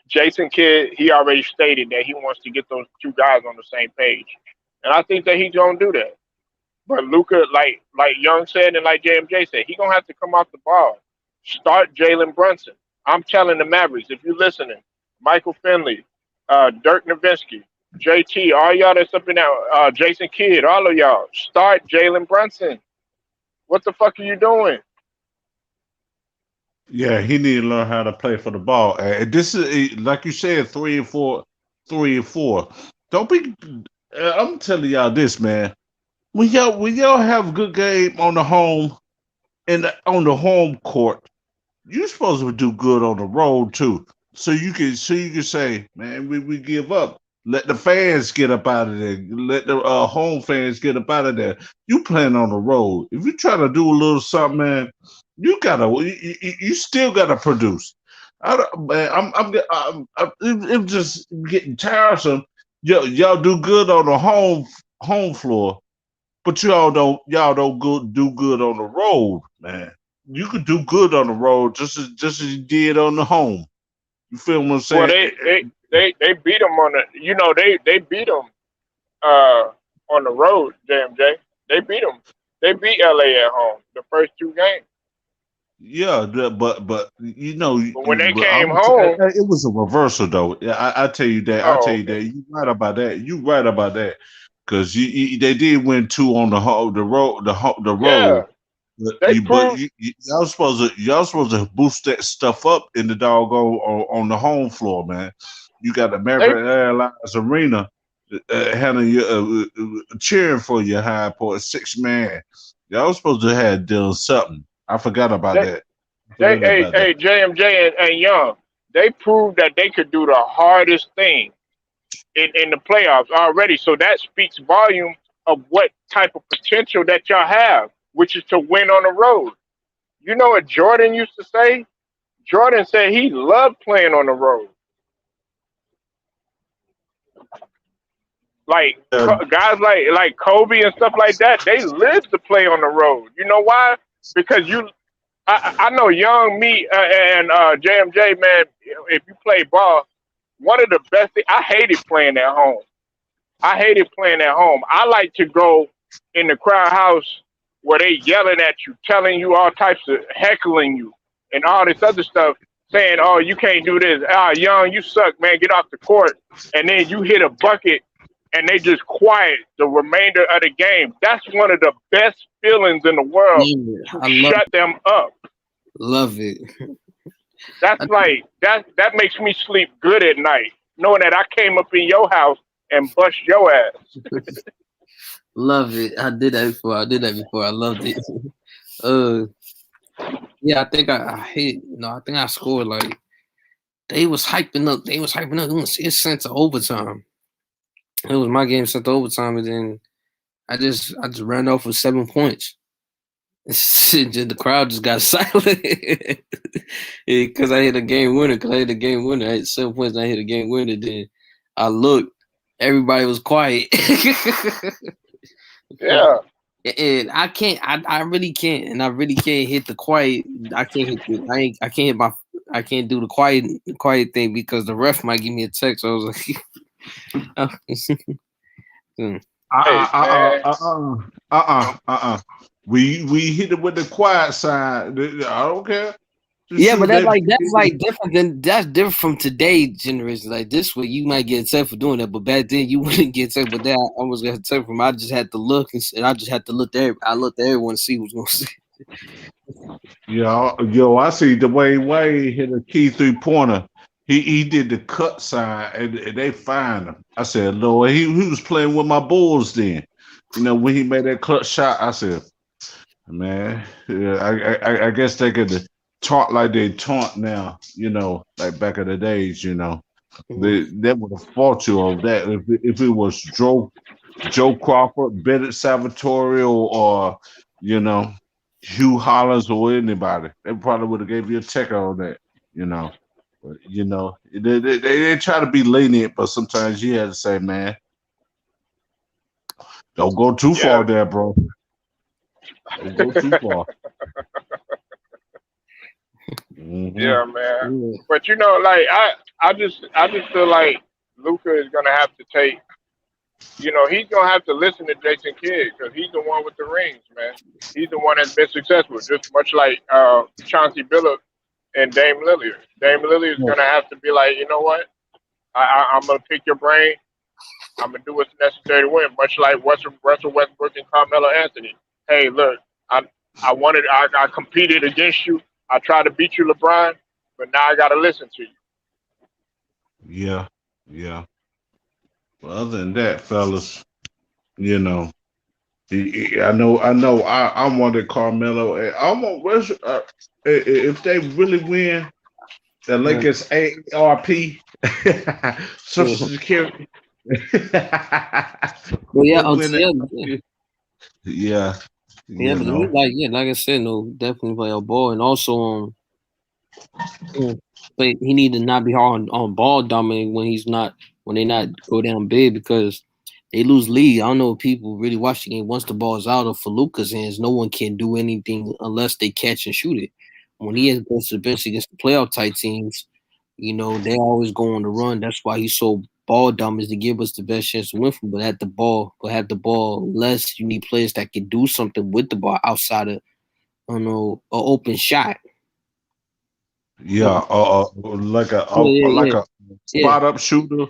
Jason Kidd, he already stated that he wants to get those two guys on the same page, and I think that he's gonna do that. But Luca, like Young said and like JMJ said, he gonna have to come off the ball. Start Jalen Brunson. I'm telling the Mavericks, if you're listening, Michael Finley, Dirk Nowitzki, JT, all y'all that's up in there, Jason Kidd, all of y'all, start Jalen Brunson. What the fuck are you doing? Yeah, he need to learn how to play for the ball. And this is like you said, 3 and 4, 3 and 4. Don't be. I'm telling y'all this, man. When y'all have a good game on the home and on the home court, you're supposed to do good on the road too. So you can say, man, we give up. Let the fans get up out of there. Let the home fans get up out of there. You playing on the road. If you try to do a little something, man, you still gotta produce. I don't, man, it's just getting tiresome. Y'all do good on the home floor, but y'all don't do good on the road, man. You could do good on the road just as you did on the home. You feel what I'm Well, saying? they beat them on the they beat them uh on the road, JMJ. They beat them. They beat LA at home the first two games. Yeah, but But when they but came home, it was a reversal though. Yeah, I tell you that. I tell oh you okay, that. You right about that. You right about that. Because they did win two on the road, the road. yeah, they But proved y'all supposed to boost that stuff up in the doggone on the home floor, man. You got the they Maverick Airlines Arena having you cheering for your high point 6 man. Y'all supposed to have done something. I forgot about they that. I they forgot hey about that. hey JMJ and Young, they proved that they could do the hardest thing in the playoffs already. So that speaks volume of what type of potential that y'all have, which is to win on the road. You know what Jordan used to say? Jordan said he loved playing on the road. Like Yeah, guys like Kobe and stuff like that, they live to play on the road. You know why? Because I know Young, me, and JMJ, man. If you play ball, one of the best things, I hated playing at home. I hated playing at home. I like to go in the crowd house where they yelling at you, telling you all types of heckling you and all this other stuff. saying, "Oh, you can't do this. Ah, Young, you suck, man. Get off the court." And then you hit a bucket, and they just quiet the remainder of the game. That's one of the best feelings in the world. Yeah, To I love shut them up. it. That's I like that makes me sleep good at night, knowing that I came up in your house and bust your ass. love it. I did that before. I loved it. Uh, yeah, I think I hit. No, I think I scored like they was hyping up. They was hyping up. It sent to overtime. It was my game sent to overtime, and then I just ran off with 7 points. The crowd just got silent because I hit a game winner. I hit 7 points. And I hit a game winner. Then I looked. Everybody was quiet. Yeah, And I can't. I really can't. And I really can't hit the quiet. I can't hit. I can't hit my. I can't do the quiet thing because the ref might give me a text. I was like, hey man. We hit it with the quiet side. I don't care. Just yeah, but shoot that's that. like different than that's different from today's generation. Like this way, you might get upset for doing that, but back then you wouldn't get upset. But that I was gonna upset from. I just had to look and I just had to look there. I looked at everyone to see who's gonna say. Yo, I see Dwayne Wade hit a key 3-pointer. He did the cut side and they fined him. I said, Lord, he was playing with my Bulls then. You know, when he made that clutch shot, I said, man, yeah, I guess they could taunt like they taunt now, you know, like back in the days, you know. They would have fought you over that if it was Joe Crawford, Bennett Salvatore, or you know, Hugh Hollins or anybody. They probably would have gave you a check on that, you know. But, you know, they try to be lenient, but sometimes you have to say, man, don't go too Yeah, far there, bro. Don't go too far. Hmm. yeah, man. Yeah. But you know, like I just feel like Luca is gonna have to take. You know, he's gonna have to listen to Jason Kidd because he's the one with the rings, man. He's the one that's been successful, just much like Chauncey Billups and Dame Lillard. Dame Lillard is gonna have to be like, you know what? I'm gonna pick your brain. I'm gonna do what's necessary to win, much like Russell Westbrook and Carmelo Anthony. Hey, look, I I competed against you. I tried to beat you, LeBron, but now I gotta listen to you. Yeah, yeah. Well, other than that, fellas, you know, I wanted Carmelo. And I want if they really win, the Yeah. Lakers ARP, Social Yeah. Security. Well, yeah, They win it. Yeah, yeah, you but know. like I said, no, definitely play a ball, and also but he need to not be hard on ball dominant when they not go down big because they lose lead. I don't know if people really watch the game once the ball's out of Faluka's hands. No one can do anything unless they catch and shoot it. When he has goes to the bench against the playoff type teams, they always go on the run. That's why he's so ball dumb is to give us the best chance to win from. But have the ball less. You need players that can do something with the ball outside of an open shot. Yeah, like Yeah, a yeah, spot up shooter,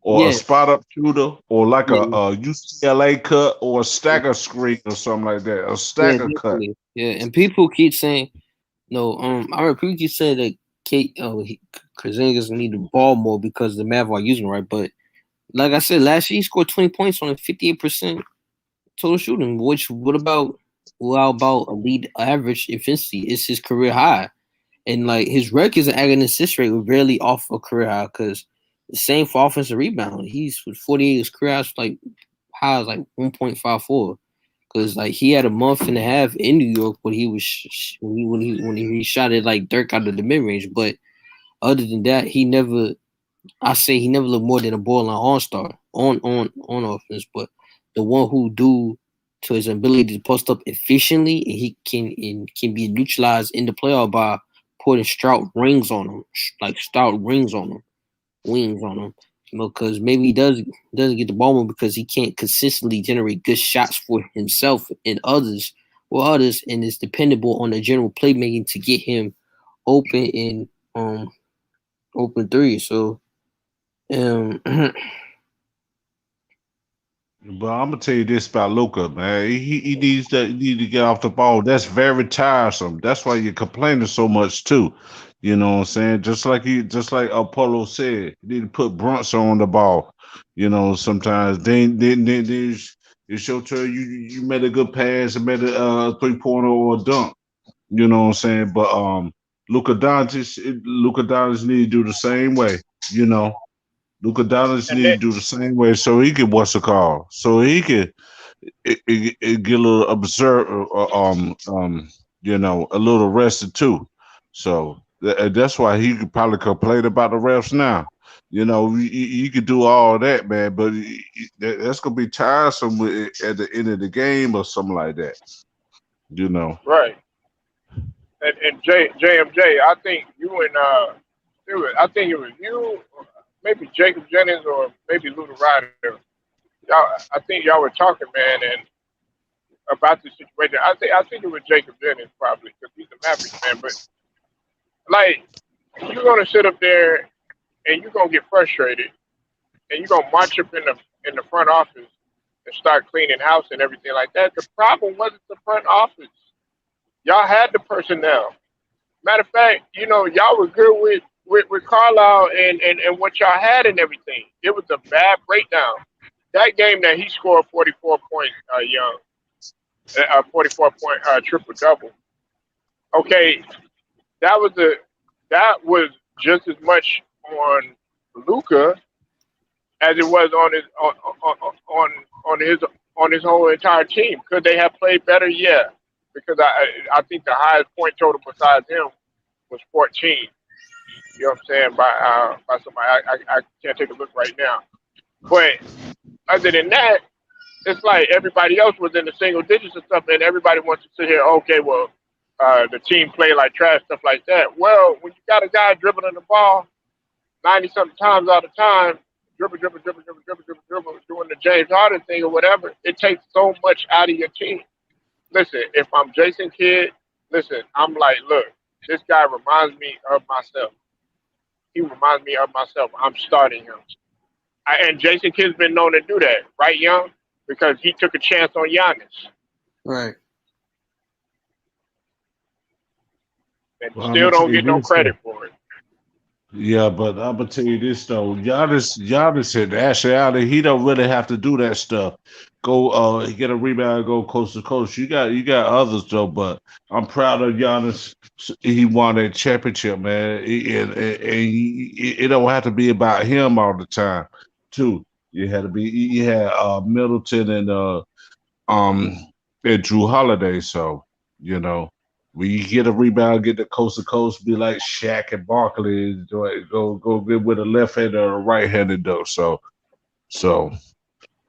or a yeah, spot up shooter, or like yeah, a UCLA cut, or a stagger screen, or something like that. A yeah, stagger cut. definitely. Yeah, and people keep saying no. I remember people keep saying that Porzingis need the ball more because the Mavs are using it right. But like I said, last year he scored 20 points on a 58% total shooting. What about a league average efficiency? It's his career high. And like his records and aggregate assist rate were barely off a career high because the same for offensive rebound. He's with 48 his career high is like 1.54. Because like he had a month and a half in New York when he was when he shot it like Dirk out of the mid range. But other than that, he never looked more than a borderline all-star on offense. But the one who do to his ability to post up efficiently and he can be neutralized in the playoff by putting stout rings on him, like stout rings on him, wings on him. Because maybe he doesn't get the ball more because he can't consistently generate good shots for himself and others, and is dependable on the general playmaking to get him open and open three. So um But I'm gonna tell you this about Luca, man. He needs that. He need to get off the ball. That's very tiresome. That's why you're complaining so much too. You know what I'm saying? Just like Apollo said, you need to put Brunson on the ball. You know, sometimes then it's your turn. You made a good pass and made a 3-pointer or a dunk. You know what I'm saying? But Luka Doncic need to do the same way. You know, Luka Doncic And need to do the same way so he can what's the call? So he can get a little a little rested too. So that's why he could probably complain about the refs now. You know, you could do all that, man, but that's gonna be tiresome at the end of the game or something like that. You know. right. And JMJ, I think you and I think it was you, maybe Jacob Jennings or maybe Luther Ryder. I think y'all were talking, man, and about the situation. I think it was Jacob Jennings probably because he's a Mavericks fan. But like, you're gonna sit up there and you're gonna get frustrated and you're gonna march up in the front office and start cleaning house and everything like that. The problem wasn't the front office. Y'all had the personnel. Matter of fact, y'all were good with Carlisle and what y'all had and everything. It was a bad breakdown. That game that he scored 44 points, young, 44 point triple double. Okay, that was just as much on Luca as it was on his whole entire team. Could they have played better? Yeah, because I think the highest point total besides him was 14. You know what I'm saying? By somebody, I can't take a look right now. But other than that, it's like everybody else was in the single digits and stuff, and everybody wants to sit here. Okay, well, the team played like trash, stuff like that. Well, when you got a guy dribbling the ball 90 something times all the time, dribble, doing the James Harden thing or whatever, it takes so much out of your team. Listen, if I'm Jason Kidd, listen, I'm like, look, this guy reminds me of myself. He reminds me of myself. I'm starting him. And Jason Kidd's been known to do that, right, Young? Because he took a chance on Giannis right. and Well, I'm still gonna tell don't you get no this though. credit for it. Yeah, but I'm gonna tell you this though. Giannis said actually he don't really have to do that stuff. Go get a rebound, go coast to coast. You got others though, but I'm proud of Giannis. He won that championship, man. It don't have to be about him all the time, too. You had to be. You had Middleton um and Drew Holiday. So you know, when you get a rebound, get the coast to coast, be like Shaq and Barkley, go get with a left handed or a right handed though. So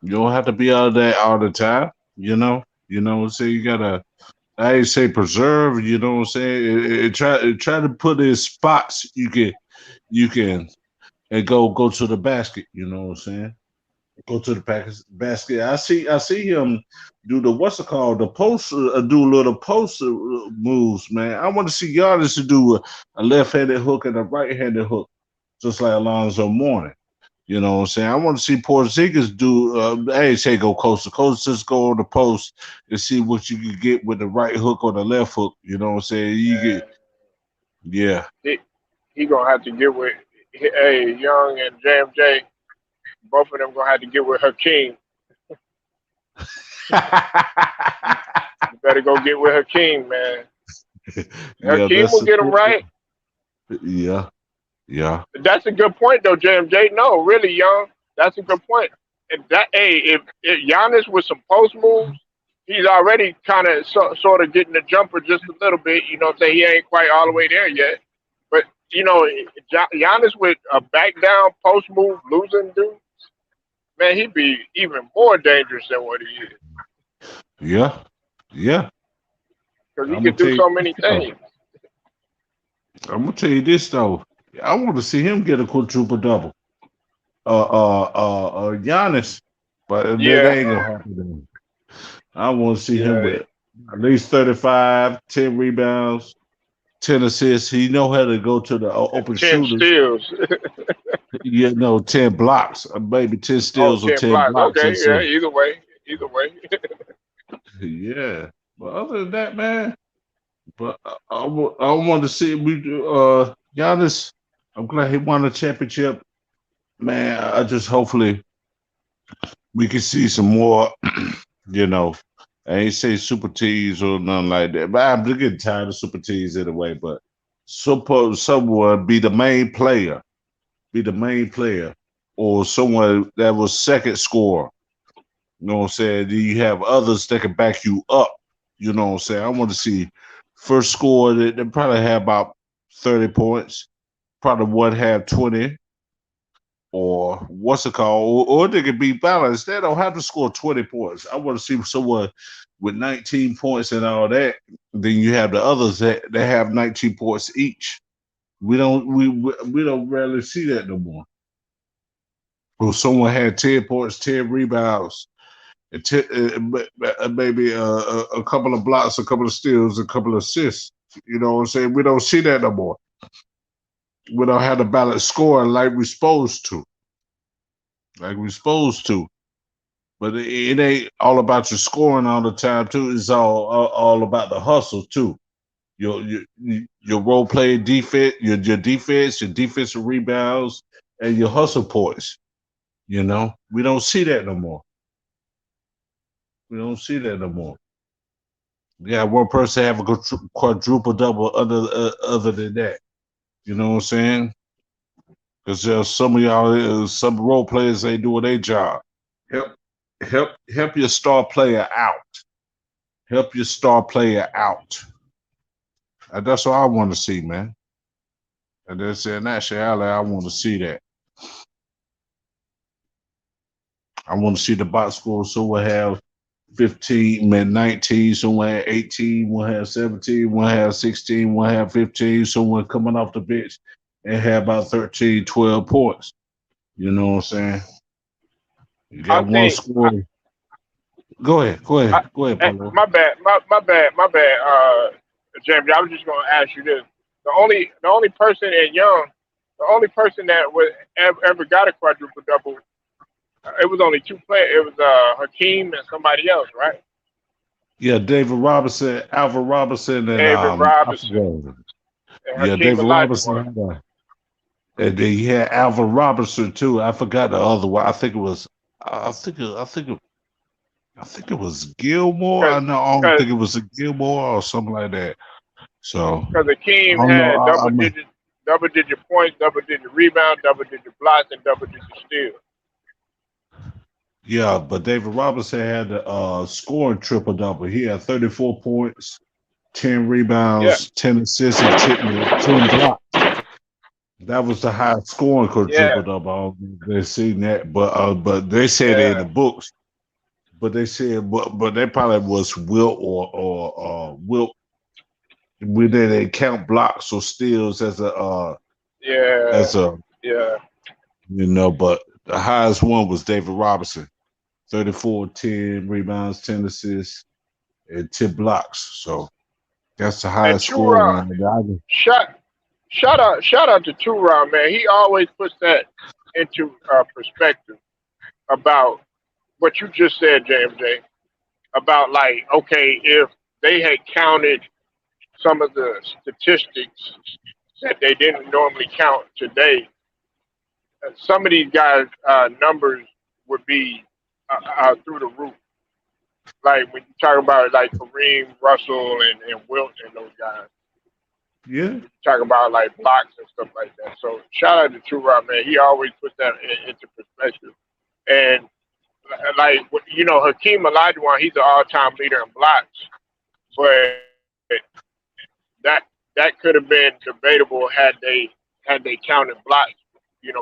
you don't have to be out of that all the time. So you gotta. I ain't say preserve. You know what I'm saying? Try to put in spots you can and go to the basket. You know what I'm saying? Go to the basket. I see him do the what's it called the post do little post moves, man. I want to see Giannis to do a left-handed hook and a right-handed hook, just like Alonzo Mourning. You know what I'm saying? I want to see Porzingis do. I ain't say go coast to coast, just go on the post and see what you can get with the right hook or the left hook. You know what I'm saying? You get And yeah. he gonna have to get with hey Young and JMJ. Both of them gonna have to get with Hakeem. You better go get with Hakeem, man. Yeah, Hakeem will get him right. yeah, yeah. That's a good point, though, JMJ. No, really, Young. That's a good point. If Giannis with some post moves, he's already kind of sort of getting the jumper just a little bit. You know what I'm saying? He ain't quite all the way there yet. But, Giannis with a back down post move losing dude, man, he'd be even more dangerous than what he is. Yeah, yeah. Because he I'm gonna could tell do you so this many though. things. I'm gonna tell you this though. I want to see him get a quadruple double. Giannis, but that Yeah, ain't gonna happen. To him. I want to see him yeah. with at least 35, 10 rebounds. 10 assists. He know how to go to the open 10 shooters. steals. 10 blocks, maybe 10 Oh, steals or 10 10 blocks. blocks. Okay, That's yeah, it. either way. Either way. Yeah. But other than that, man, but I want to see we Giannis. I'm glad he won the championship, man. I just hopefully we can see some more. you know, I ain't say super teas or nothing like that, but I'm getting tired of super teas anyway. But suppose someone be the main player, or someone that was second scorer. You know what I'm saying? Then you have others that can back you up. You know what I'm saying? I want to see first score that they probably have about 30 points, probably one have 20, or what's it called? Or they could be balanced. They don't have to score 20 points. I want to see someone with 19 points and all that. Then you have the others that have 19 points each. We don't rarely see that no more. Or someone had 10 points, 10 rebounds, and maybe a couple of blocks, a couple of steals, a couple of assists. You know what I'm saying? We don't see that no more. We don't have the balanced score like we're supposed to. Like we're supposed to. But it ain't all about your scoring all the time too. It's all about the hustle too. Your role playing defense, your defense, your defensive rebounds, and your hustle points. We don't see that no more. We don't see that no more. Yeah, one person have a quadruple double other than that. You know what I'm saying? Because some of y'all, some role players ain't doing their job. Help, help your star player out. Help your star player out. And that's what I want to see, man. And that's in actuality, I want to see that. I want to see the box score. So we'll have 15, man, 19, someone had 18, one had 17, one had 16, one had 15, someone coming off the bench and had about 13, 12 points. You know what I'm saying? You I got one think, score. Go ahead, I, Paulo. my bad, James. I was just going to ask you this: the only person in Young, the only person that was ever got a quadruple double, it was only two players. It was Hakeem and somebody else, right? Yeah, David Robinson, Alvin Robinson, and David I Robinson forgot. and Yeah, Hakeem David Robinson Olajuwon. had and then he had Alvin Robinson too. I forgot the other one. I think it was. I think it was Gilmore. Because I don't think it was a Gilmore or something like that. So I Hakeem don't know. had double digit points, double digit rebounds, double digit blocks, and double digit steals. Yeah, but David Robinson had the scoring triple double. He had 34 points, 10 Yeah, rebounds, 10 assists, and 10 blocks. That was the highest scoring yeah, quadruple double. I don't know if they've seen that, but they said it in the yeah. books. But they said, but they probably was Wilt or Wilt. We didn't count blocks or steals Yeah, as a yeah. But the highest one was David Robinson, 34, 10 rebounds, 10 assists, and 10 blocks. So that's the And highest Two score Rock, around the shout shout out to Two Rock, man. He always puts that into perspective about what you just said, JMJ. About like, okay, if they had counted some of the statistics that they didn't normally count today, some of these guys' numbers would be through the roof. Like when you talk about like Kareem, Russell, and Wilt and those guys. Yeah, Talk about like blocks and stuff like that. So shout out to True Rock, man. He always puts that into perspective. And like Hakeem Olajuwon, he's an all-time leader in blocks, but that that could have been debatable had they counted blocks,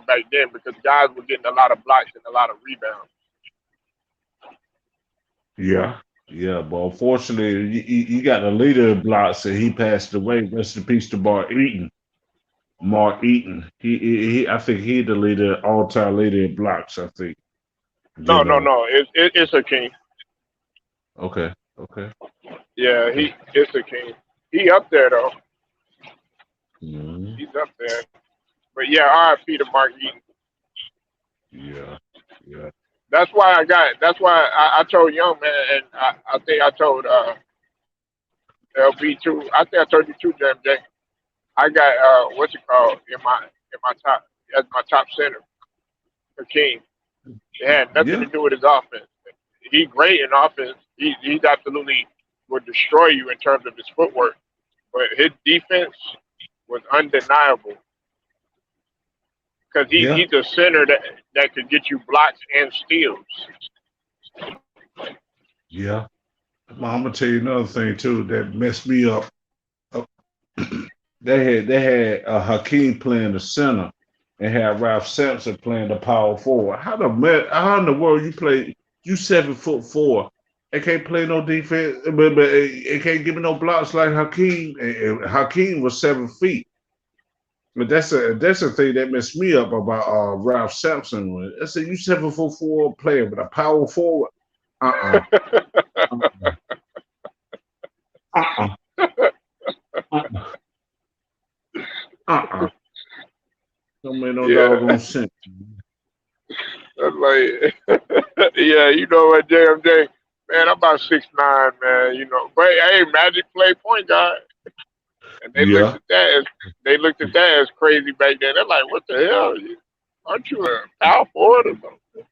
back then because guys were getting a lot of blocks and a lot of rebounds. yeah, yeah. But unfortunately, you got the leader of blocks, and he passed away. Rest in peace to Mark Eaton. Mark Eaton. I think he the leader, all-time leader in blocks. I think. You No, no, know. no. It's Hakeem. Okay. Okay. Yeah, Okay. it's Hakeem. He up there though. Mhm. He's up there. But yeah, R.I.P. to Mark Eaton. Yeah. Yeah. That's why I told Young Man, and I think I told LB too. I think I told you too, JMJ. I got what's it called in my top as my top center, Hakeem. It had nothing to Yeah. do with his offense. He's great in offense. He's absolutely would destroy you in terms of his footwork. But his defense was undeniable because Yeah. he's a center that could get you blocks and steals. Yeah. I'm gonna tell you another thing too that messed me up. Uh, they had Hakeem playing the center and had Ralph Sampson playing the power forward. How in the world you play? You 7'4" and can't play no defense, but it can't give me no blocks like Hakeem. And Hakeem was 7 feet. But that's a thing that messed me up about Ralph Sampson. I said you 7'4" player, but a power forward. Uh uh-uh, uh uh uh. Don't make no Yeah, doggone sense. that's like yeah, you know what, JMJ, man, I'm about 6'9", man, you know. But hey, Magic play point guard, and Yeah, they looked at that as crazy back then. They're like, what the hell? Aren't you a power forward or something?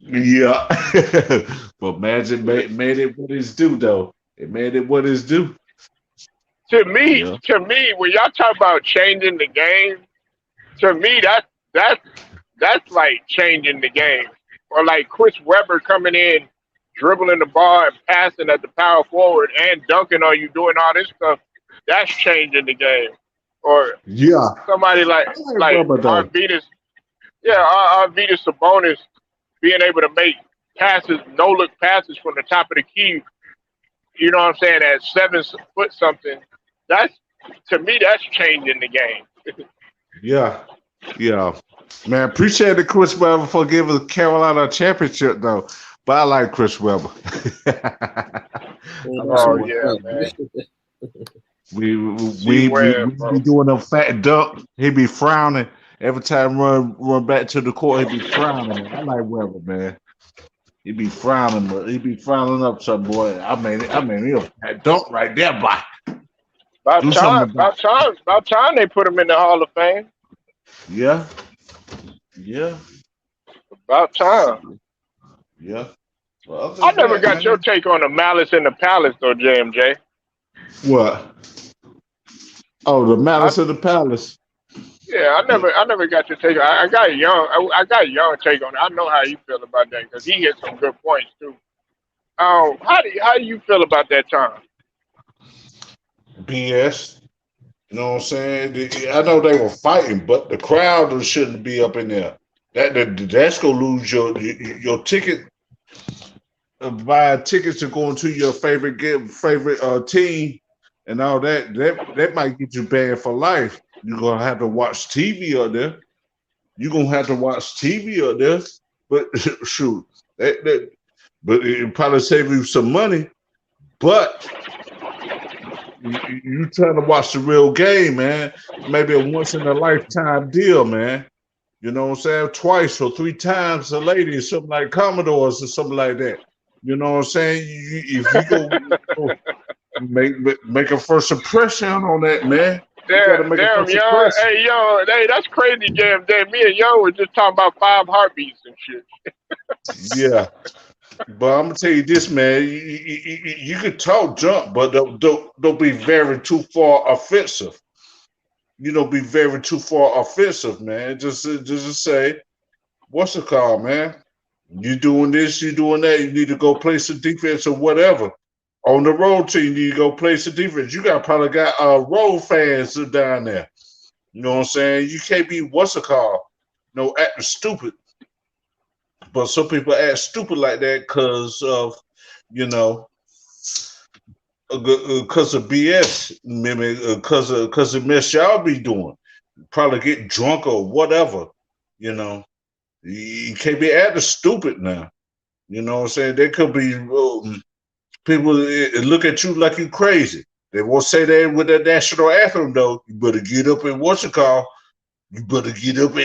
yeah. But Magic made it what it's due, though. It made it what it's due. Yeah, To me, when y'all talk about changing the game, to me that's that's like changing the game. Or like Chris Webber coming in, dribbling the ball and passing at the power forward and dunking on you, doing all this stuff. That's changing the game. Or yeah. somebody I like Bubba though. Arvidas, yeah, Arvidas Sabonis being able to make passes, no look passes from the top of the key. You know what I'm saying? At 7 foot something, that's to me that's changing the game. Yeah, yeah. Man, appreciate the Chris Webber for giving Carolina a championship though. But I like Chris Webber. I And like Oh him. yeah, man. We G we Web, be bro. doing a fat dunk. He be frowning every time run back to the court. He be frowning. Man. I like Webber, man. He be frowning, but he be frowning up some boy. I mean, he a fat dunk right there, boy. Do something about About time they put him in the Hall of Fame. it. Yeah, yeah, About time. yeah. Well, other I than never that, got your man. take on the Malice in the Palace though, JMJ. What? Oh, the I Malice of the Palace. yeah, I never got your take. I got young take on it. I know how you feel about that because he hit some good points too. How do you feel about that time? BS. You know what I'm saying? I know they were fighting, but the crowd shouldn't be up in there. That's gonna lose your ticket. Buying tickets to going to your favorite team and all that. That might get you banned for life. You're gonna have to watch TV up there. You're gonna have to watch TV up there. But shoot, but it probably save you some money. But you trying to watch the real game, man. Maybe a once in a lifetime deal, man. You know what I'm saying? Twice or three times a lady, something like Commodores or something like that. You know what I'm saying? If you go make a first impression on that, man. You got to make a Damn, first young. impression. Hey, young. Hey, that's crazy, JMJ. Me and young were just talking about five heartbeats and shit. Yeah, but I'm gonna tell you this, man. You can talk junk, but don't be very too far offensive. You don't be very too far offensive, man. Just say, what's it called, man? You doing this, you doing that. You need to go play some defense or whatever. On the road team, you need to go play some defense. You probably got road fans down there. You know what I'm saying? You can't be what's it called? No, acting stupid. But some people act stupid like that because of, you know, because of BS, maybe because of mess y'all be doing. Probably get drunk or whatever. You know, you can't be acting stupid now. You know what I'm saying? There could be people look at you like you crazy. They won't say that with the national anthem though. You better get up and what's it called? You better get up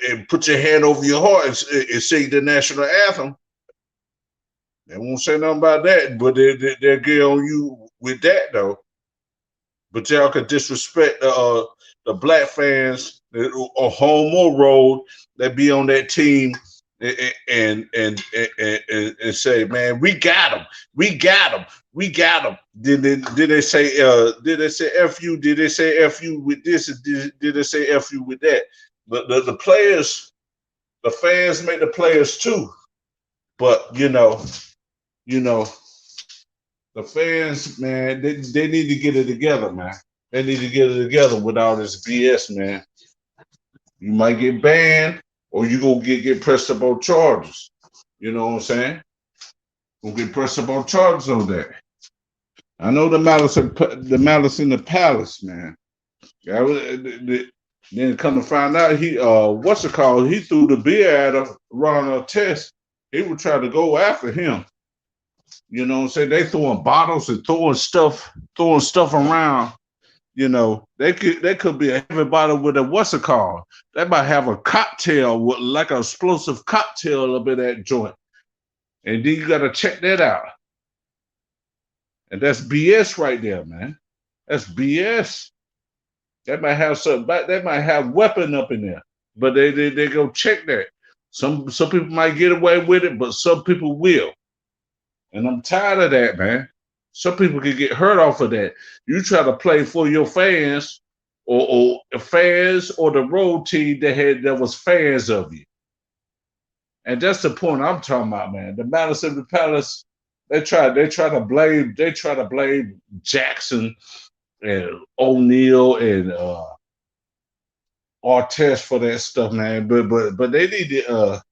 and put your hand over your heart and sing the national anthem. They won't say nothing about that, but they'll get on you with that though. But y'all could disrespect the black fans or home or road that be on that team and say, man, we got them, we got them, we got them. Did they say F you? Did they say F you with this? Did they say F you with that? The players, the fans make the players too. But you know, the fans, man, they need to get it together, man. They need to get it together with all this BS, man. You might get banned, or you gonna get pressed up on charges. You know what I'm saying? Gonna get pressed up on charges on that. I know the malice in the palace, man. Yeah, then come to find out, he what's it called? He threw the beer at him around a test. He would try to go after him. You know what I'm saying? They throwing bottles and throwing stuff around. You know, they could be a heavy bottle with a what's it called? They might have a cocktail with like an explosive cocktail up in that joint. And then you gotta check that out. And that's BS right there, man. That's BS. They might have something, they might have weapon up in there. But they go check that. Some people might get away with it, but some people will. And I'm tired of that, man. Some people can get hurt off of that. You try to play for your fans or fans or the road team that was fans of you. And that's the point I'm talking about, man. The malice of the palace, they try to blame Jackson and O'Neal and Artest for that stuff, man. But they need to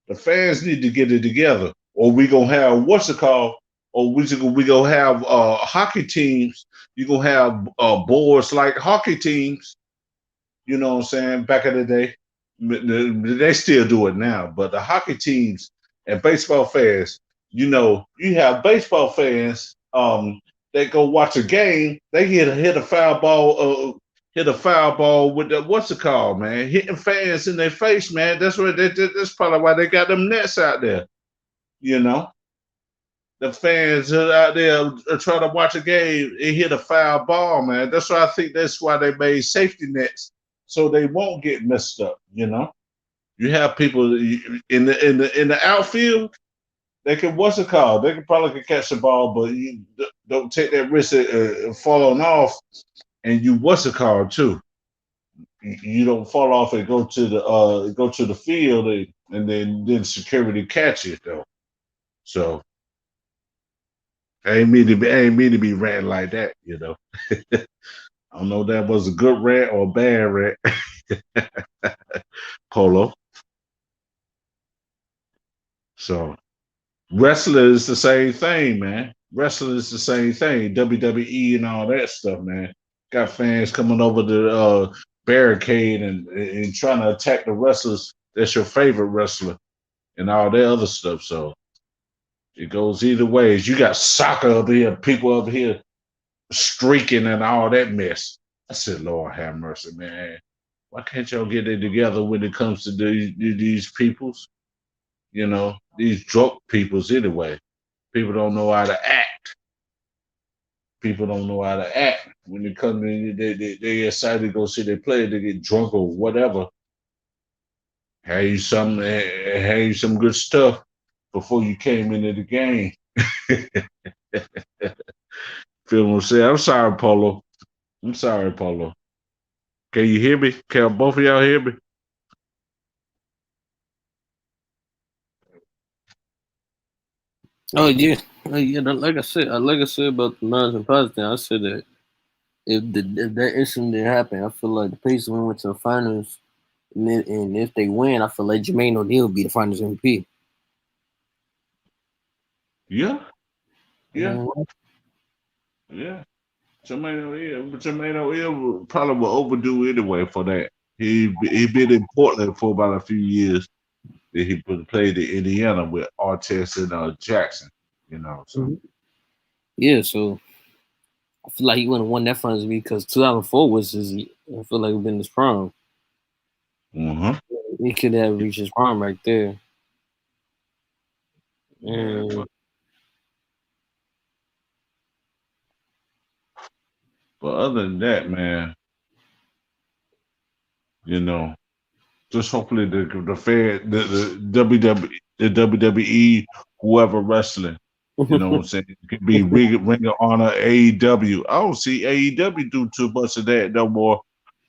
the fans need to get it together. Or we gonna have what's it called? Or we gonna have hockey teams. You gonna have boards like hockey teams. You know what I'm saying? Back in the day, they still do it now. But the hockey teams and baseball fans, you know, you have baseball fans. They go watch a game. They hit a foul ball. Hit a foul ball with the what's it called, man? Hitting fans in their face, man. That's probably why they got them nets out there. You know, the fans out there are trying to watch a game and hit a foul ball, man. That's why I think that's why they made safety nets so they won't get messed up. You know, you have people in the outfield. They can what's it called? They can probably catch the ball, but you don't take that risk of falling off, and you what's it called too. You don't fall off and go to the field and then security catch it though. So I ain't mean to be ranting like that, you know. I don't know if that was a good rant or a bad rant. Polo. So wrestling is the same thing, man. Wrestling is the same thing. WWE and all that stuff, man. Got fans coming over the barricade and trying to attack the wrestlers. That's your favorite wrestler and all that other stuff. So it goes either ways. You got soccer up here, people up here streaking and all that mess. I said, Lord have mercy, man. Why can't y'all get it together when it comes to these peoples? You know, these drunk peoples anyway. People don't know how to act. People don't know how to act. When they come in, they excited to go see their play, they get drunk or whatever. Have you some good stuff before you came into the game. Feel what I'm saying? I'm sorry, Polo. Can you hear me? Can both of y'all hear me? Oh yeah, like I said about the Mavs and Potsdam, I said that if that incident didn't happen, I feel like the Pacers went to the finals, and if they win, I feel like Jermaine O'Neal will be the finals MVP. Yeah. Mm-hmm. Yeah. Jermaine O'Neal probably will overdue anyway for that. He been in Portland for about a few years. He played in Indiana with Artest and Jackson. You know, so. Mm-hmm. yeah, so I feel like he wouldn't have won that finals because 2004 was his. I feel like it been his prime. Mm-hmm. He could have reached his prime right there. Yeah, And but other than that, man, you know, just hopefully the Fed, the WWE, the WWE, whoever wrestling, you know what I'm saying, it could be Ring of Honor, AEW. I don't see AEW do too much of that no more.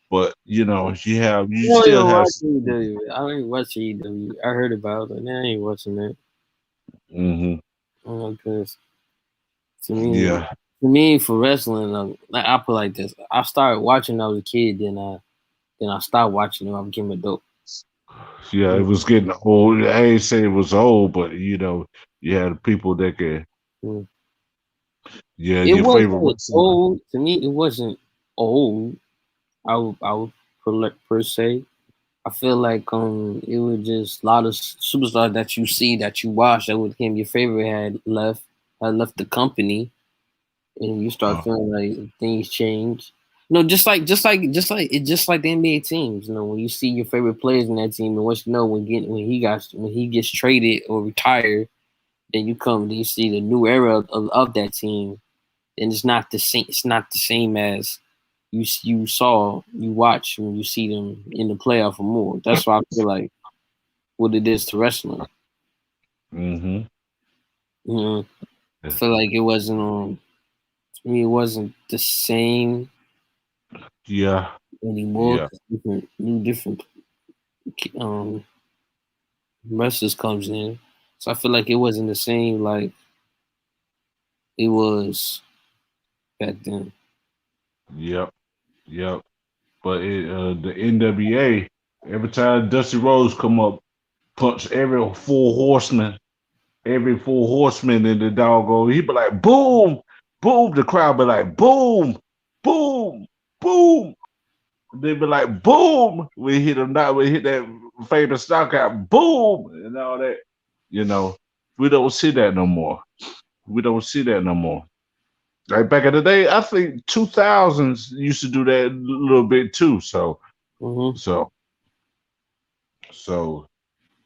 But you don't even still have. watch AEW. I don't even watch AEW. I heard about it. I ain't watching that. Hmm. Because Yeah, to me, for wrestling, like I put like this. I started watching when I was a kid, then I stopped watching when I became an adult. yeah, it Mm, was getting old. I ain't say it was old, but you had people that could, mm. yeah, It your favorite wasn't wrestler. old to me. It wasn't old. I would per se. I feel like it was just a lot of superstars that you see that you watch that became your favorite had left the company, and you start Uh, feeling like things change. No, just like the NBA teams. When you see your favorite players in that team, and once when he gets traded or retired, then you see the new era of that team, and it's not the same. It's not the same as you watch when you see them in the playoff or more. That's why I feel like what it is to wrestling. hmm. You know, I feel like it wasn't to me it wasn't the same Yeah, anymore. yeah, 'Cause different um wrestlers comes in, so I feel like it wasn't the same like it was back then. yep, yep. But the NWA, every time Dusty Rhodes come up, punch every four horseman in the doggone. He be like, boom, boom. The crowd be like, boom, boom, boom. They be like, boom. We hit him not. We hit that famous knockout, boom, and all that. You know, we don't see that no more. We don't see that no more. Like back in the day, I think 2000s used to do that a little bit too. So, Hmm. so,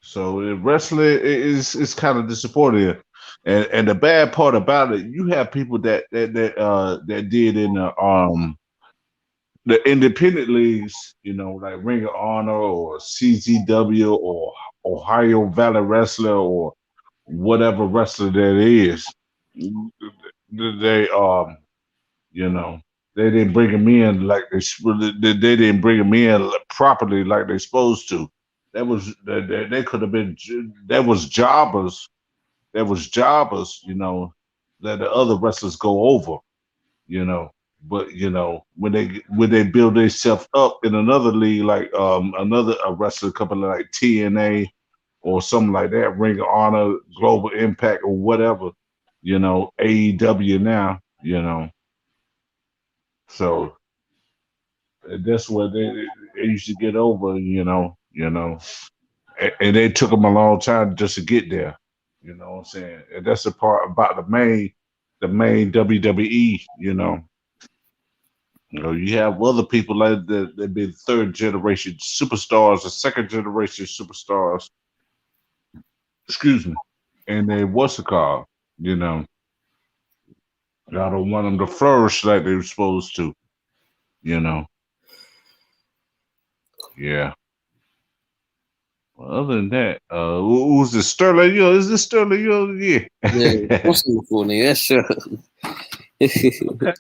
so wrestling is kind of disappointing, and the bad part about it, you have people that did in the independent leagues, like Ring of Honor or CZW or Ohio Valley Wrestler or whatever wrestler that is. They you know they didn't bring them in like they didn't bring them in properly like they're supposed to. They could have been that was jobbers. That was jobbers. That the other wrestlers go over. You know, but when they build themselves up in another league like another a wrestler company like TNA or something like that, Ring of Honor, Global Impact or whatever. AEW now. So that's what they used to get over, and they took them a long time just to get there. You know what I'm saying? And that's the part about the main WWE. You have other people like that be third generation superstars or second generation superstars. Excuse me, and they what's it called? You know, I don't want them to flourish like they were supposed to. You know, yeah. Well, other than that, who's this Sterling? Is this Sterling? Yeah, Yeah. what's the full name? That's sure. Okay.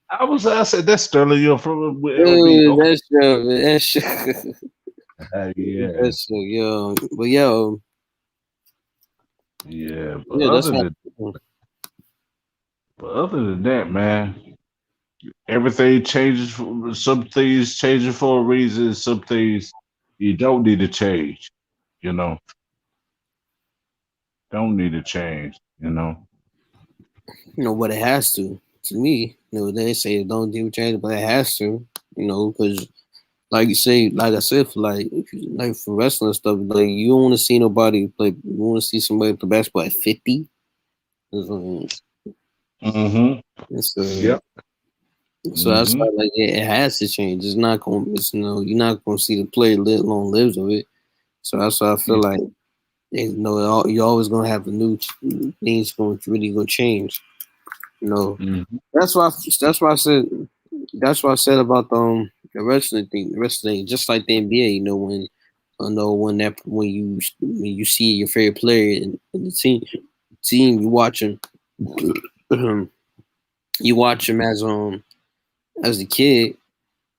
I said that's Sterling. From LB. Dude, Okay. that's sure, man. That's sure. Yeah. That's sure, yo. But yo, Yeah. yeah, that's what. But other than that, man, everything changes. Some things changing for a reason. Some things you don't need to change. You know, don't need to change. But it has to. To me, they say don't do change, but it has to. Because like you say, like I said, like for wrestling stuff, like you don't want to see nobody play. You want to see somebody play basketball at 50. Mm-hmm. So, Yep. so that's why Mm-hmm. like it has to change. It's not going. It's you're not going to see the player live long lives of it. So that's why I feel Yeah. like you're always going to have a new things going to really go change. You know, Mm-hmm. that's why I said about the wrestling thing. The wrestling, just like the NBA. You know when when you see your favorite player in the team you watch him. You watch him as a kid,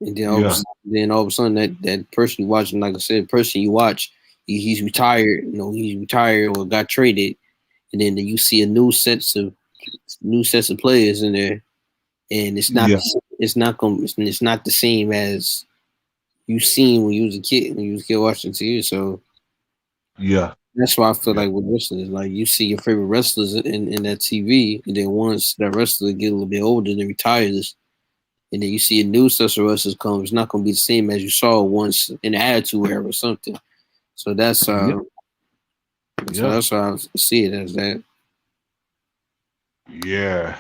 and Yeah. then all of a sudden that person you watching, like I said, person you watch, he's retired. You know, he's retired or got traded, and then you see a new sets of players in there, and Yeah. it's not the same as you seen when you was a kid watching TV. So Yeah. that's why I feel Yeah. like with wrestlers, like you see your favorite wrestlers in that TV, and then once that wrestler get a little bit older, they retires, and then you see a new set of wrestlers come, it's not going to be the same as you saw once in the Attitude Era or something. So Yeah. Yeah. that's how I see it as that. Yeah.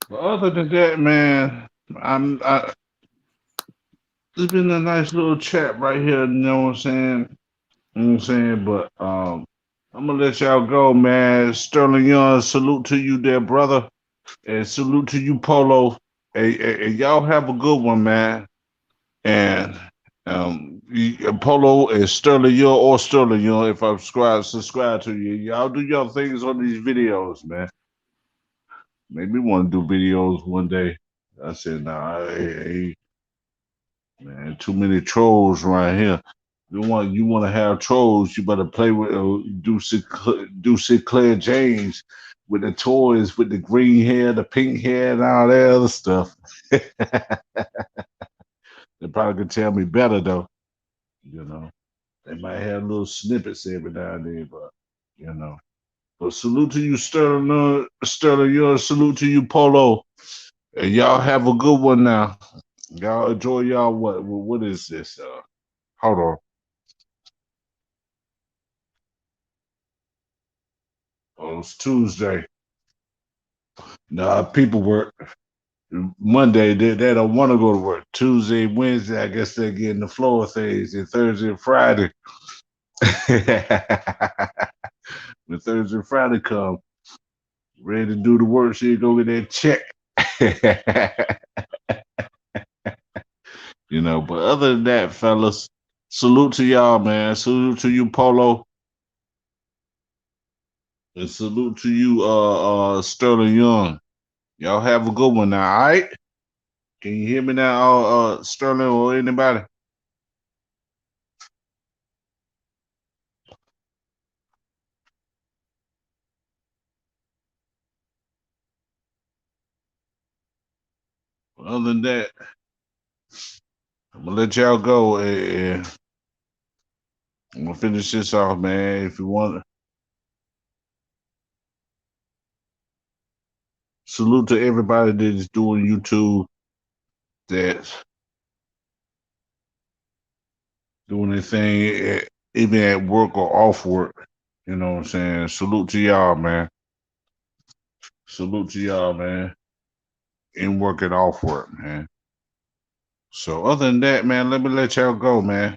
But other than that, man, it's been a nice little chat right here, you know what I'm saying? You know what I'm saying? But I'm gonna let y'all go, man. Sterling Young, salute to you there, brother. And salute to you, Polo. And y'all have a good one, man. And Polo and Sterling Young or Sterling Young, if I subscribe to you. Y'all do your things on these videos, man. Made me want to do videos one day. I said, nah, hey, man, too many trolls right here. You want to have trolls? You better play with do Sinclair James with the toys, with the green hair, the pink hair, and all that other stuff. They probably could tell me better though. You know, they might have little snippets every now and then, but you know. But salute to you, Sterling. Sterling, salute to you, Polo. And y'all have a good one now. Y'all enjoy y'all. What is this? Hold on. Oh, it's Tuesday. Nah, people work Monday. They don't want to go to work. Tuesday, Wednesday, I guess they're getting the flow of things. And Thursday and Friday. When Thursday and Friday come, ready to do the work, so you go get that check. You know, but other than that, fellas, salute to y'all, man. Salute to you, Polo. And salute to you, Sterling Young. Y'all have a good one now, all right? Can you hear me now, Sterling or anybody? Other than that, I'm gonna let y'all go. I'm gonna finish this off, man. If you want, salute to everybody that is doing YouTube, that's doing their thing, even at work or off work. You know what I'm saying? Salute to y'all, man. Salute to y'all, man. In work and off work, man. So other than that, man, let me let y'all go, man.